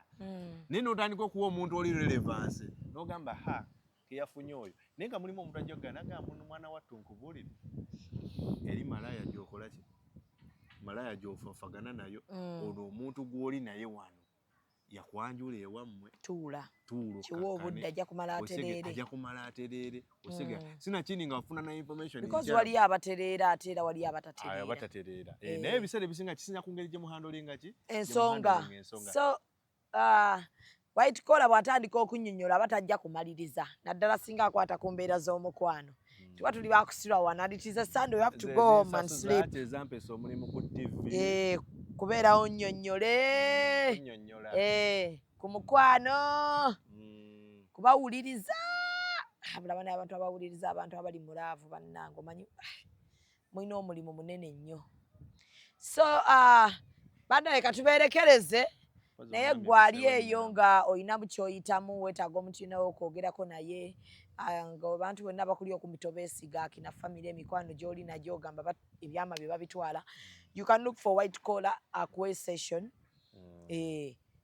naye n'otandika okuwa omuntu oli relevance n'ogamba ha keyafunye oyo naye nga mulimu omuntu ajjogana nagamba mwana wattu nkubuulire eri malaya gy'okola ki malaya gy'ofafagana nayo ono omuntu gw'oli naye wano yakwanjula ewammwe tuula tuulo kiwa obudde ajja kumala atereere osege sinakindi nga wafuna na information because waliyo abatereera ate era waliyo abatatereera naye ebiseera ebisinga kisinza ku ngeri gye muhandolinga ki ensonga so White Collar bw'atandika okunnyonnyola batajja kumaliriza naddala singa akwata ku mbeera z'omukwano tuba tuli bakusirwa wana it is a Sunday we have to go home and sleep ezampesa omulimu ku TV kubeerawo nnyonnyole ku mukwano kubawuliriza bulaba naye abantu abawuliriza abantu abali mulaavu bannange omanyi mulina omulimu munene nnyo so baddaye katubeerekereze naye gwali eyo nga olina bukyoyitamu weetaaga omutinawo okwogerako naye ng'abantu bonna bakuli okumito beesiga kina famire emikwano gy'oli nagyo ogamba ebyama bye babitwala you can look for White Collar akuwe session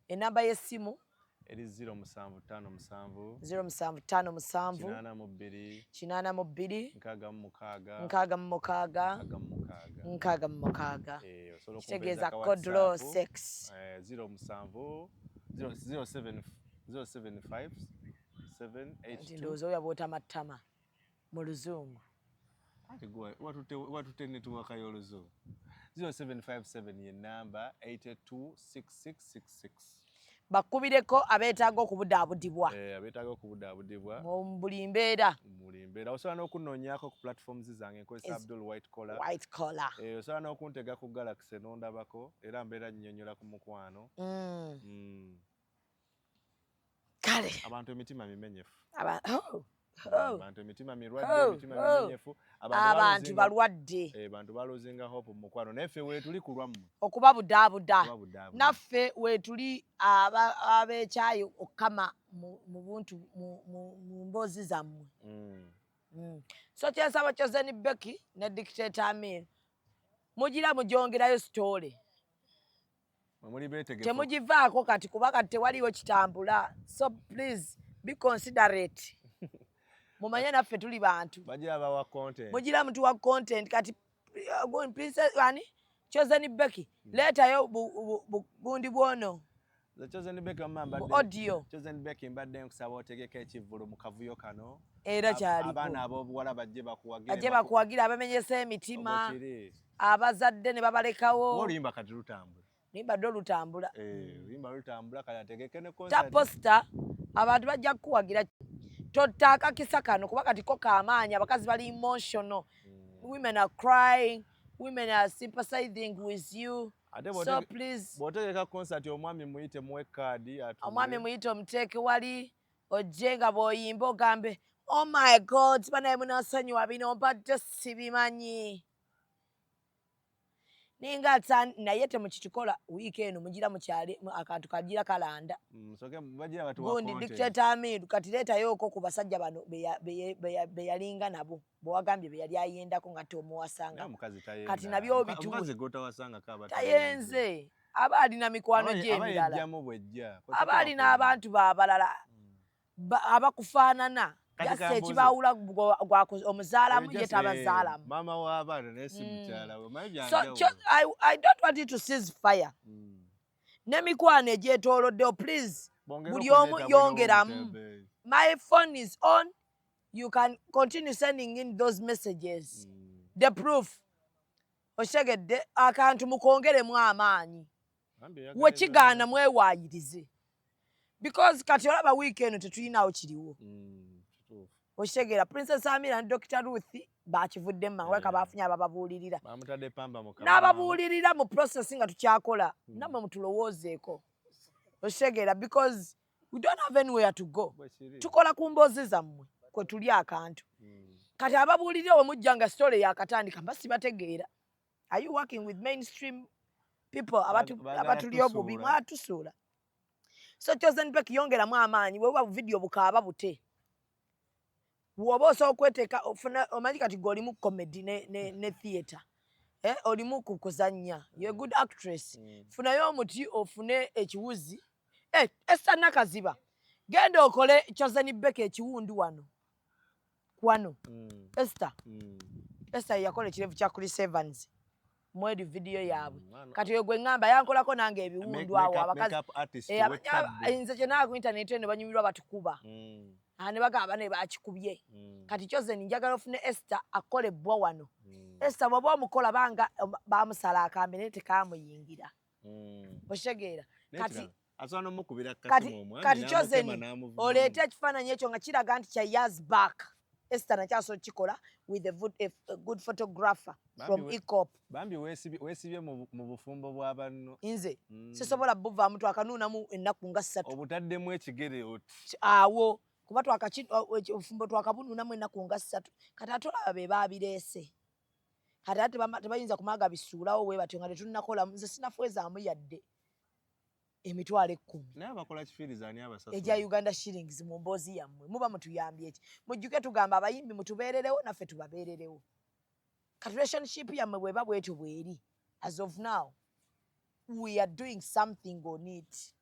enamba y'essimu eri 0757 86 kitegeeza Kodlo sex 075 ndowooza oyo bw'otamattama mu luzungu watutte netiwaka y'oluzungu 0757 ye namba 826666 bakubireko abeetaaga okubudaabudibwa mu buli mbeera osobola n'okunoonyaako ku platforms zange nkozesa Abdul White Collar osobola n'okuntega ku Galaxy n'ondabako era mbeera nnyonnyola ku mukwano kale abantu emitima mimenyefu abantu emitima mirwadde emitima mimenyefu abantu balwadde bantu balozinga hope mu mukwano naye ffe weetuli ku lwammwe okubabudaabuda naffe weetuli ab'ekyayi okukama mu buntu mu mboozi zammwe so kyensaba Chosen Becky ne Dictator Amir mugira mugyongerayo sitole temugivaako kati kuba kati tewaliwo kitambula so please be considerate mumanye naffe tuli bantu mugira muntu wa content kati princess ani Chosen Becky leetayo bundi bwono Chosen Becky audio Chosen Becky mbadde nkusaba otegeka ekivvulu mu kavuyo kano era kyalipo abaana ab'obuwala bajje bakuwagira abamenyesa emitima abazadde ne babalekawo oluyimba kati lutambula nimba ddo lutambula oluyimba lutambula kati ategeke ne ta posta abantu bajja kuwagira tottaaka kisa kano kuba kati ko kaamaanyi abakazi bali emotional women are crying women are sympathizing with you so please bw'otegeka concert omwami muyite muwe kaadi omwami muyite omuteeke wali ojje nga bw'oyimba ogambe oh my god banaye munasonyiwa bino mbadde sibimanyi ninga naye temukitukola wiiki eno mugira mukyali akantu kagira kalanda gundi Dictator Amir kati leetayoko ku basajja bano be yalinga nabo bwewagambye be yali ayendako nga tomuwasanga kati nabyo tayenze aba alina mikwano gy'emirala aba alina abantu baabalala abakufaanana jase ekibawula omuzaalamu ye tabazaalamu mama w'abaana naye si mukyala we so I don't want you to cease fire n'emikwano egyetooloddewo please buli omu yongeramu my phone is on you can continue sending in those messages the proof oshegedde akantu mukongeremu amaanyi wekigaana mwewaayirize because kati olaba wiiki eno tetulinawo kiriwo oshegera Princess Amira ne Dr. Ruth bakivudde maweka bafunye abababuulirira n'ababuulirira mu process nga tukyakola namwe mutulowoozeeko oshegera because we don't have anywhere to go tukola ku mboozi zammwe kwe tuli akantu kati ababuulirira we mujja nga story yakatandika mba sibategeera are you working with mainstream people abatuli obubi mwatusuula so Chosen Becky yongeramu amaanyi bwe buba video bukaaba bute woba osobola okweteeka omanyi kati gwe olimu comedy ne theatre olimu kuzannya you're a good actress funayo omuti ofune ekiwuzi Esther Nakaziba genda okole Chosen Beke ekiwundu wano Esther yakola ekirevu kya Chris Evans mwedi video yaabwe kati yegwe ngamba yankolako nange ebiwundu awo abakazi nze kyenaga ku internet ne banyumirwa batukuba ne bagamba ne bakikubye kati Chosen njagala ofune Esther akolebwa wano Esther bw'oba omukola banga bamusala akambe ne tekamuyingira oshegeera kati Chosen oleeta ekifaananyi ekyo nga kiraga nti kya years back Esther nakyasobola kikola with a good photographer from ECOP. Bambi weesibye mu bufumbo bw'abanno. Nze sisobola buvaamu twakanuunamu ennaku nga 3. Obutaddemu ekigere oti. Awo kuba obufumbo twakabunuunamu ennaku nga 3 kati ate olaba be baabireese kati ate tebayinza kumaaga bisuulawo bwe batyo nga tetunnakola nze sinafwezaamu yadde emitwalo 10 naye abakola kifiriza ani abasasula eja Uganda shillings mu mboozi yammwe muba mutuyambye eki mujjuke tugamba abayimbi mutubeererewo naffe tubabeererewo kati relationship yammwe bweba bwetyo bweri as of now we are doing something on it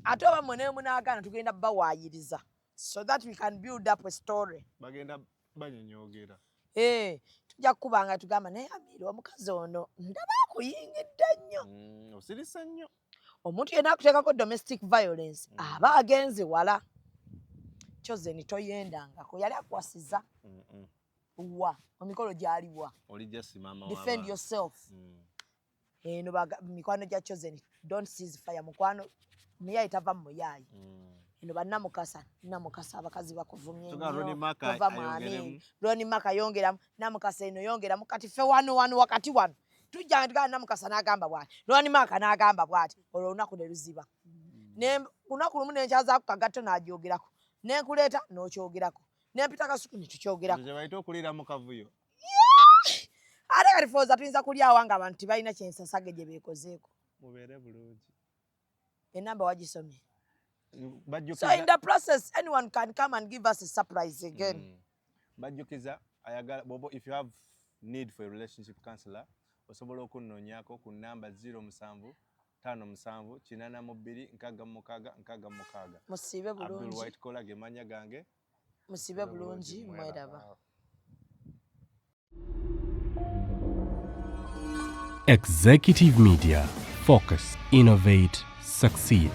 ate oba mwene munaagaana tugenda bawaayiriza so that we can build up a story bagenda banyonyogera tujja kukubanga tugamba naye Amiri omukazi ono ndaba akuyingidde nnyo osirisa nnyo omuntu yenna akuteekako domestic violence aba agenze wala Chosen toyendangako yali akwasiza wa omikolo gyaliwa olijja simama defend yourself eno mikwano gya Chosen don't cease fire mukwano muyayi tava mu muyayi eno bannamukasa abakazi bakuvumye Roni Maka yongeramu namukasa eno yongeramu kati fe wano wakati wano tujja tugana namukasa n'agamba bwati Roni Maka n'agamba bwati olwo olunaku ne luziba lunaku lumu nenkyazaako kagato n'agyogerako nenkuleeta n'okyogerako nempita kasuku ne tukyogerako baita okulira mu kavuyo ate kati fooza tuyinza kulyawo nga abantu tebalina kyensasage gye beekozeeko mubeere bulungi enamba wagisomye. So in the process, anyone can come and give us a surprise again. Bajjukiza ayagala bobo if you have need for a relationship counselor osobola okunnonyako ku namba 07 57 82 66. Musibe bulungi. Abdul White Collar gemanya gange. Musibe bulungi mwedaba. Executive Media. Focus, innovate, succeed.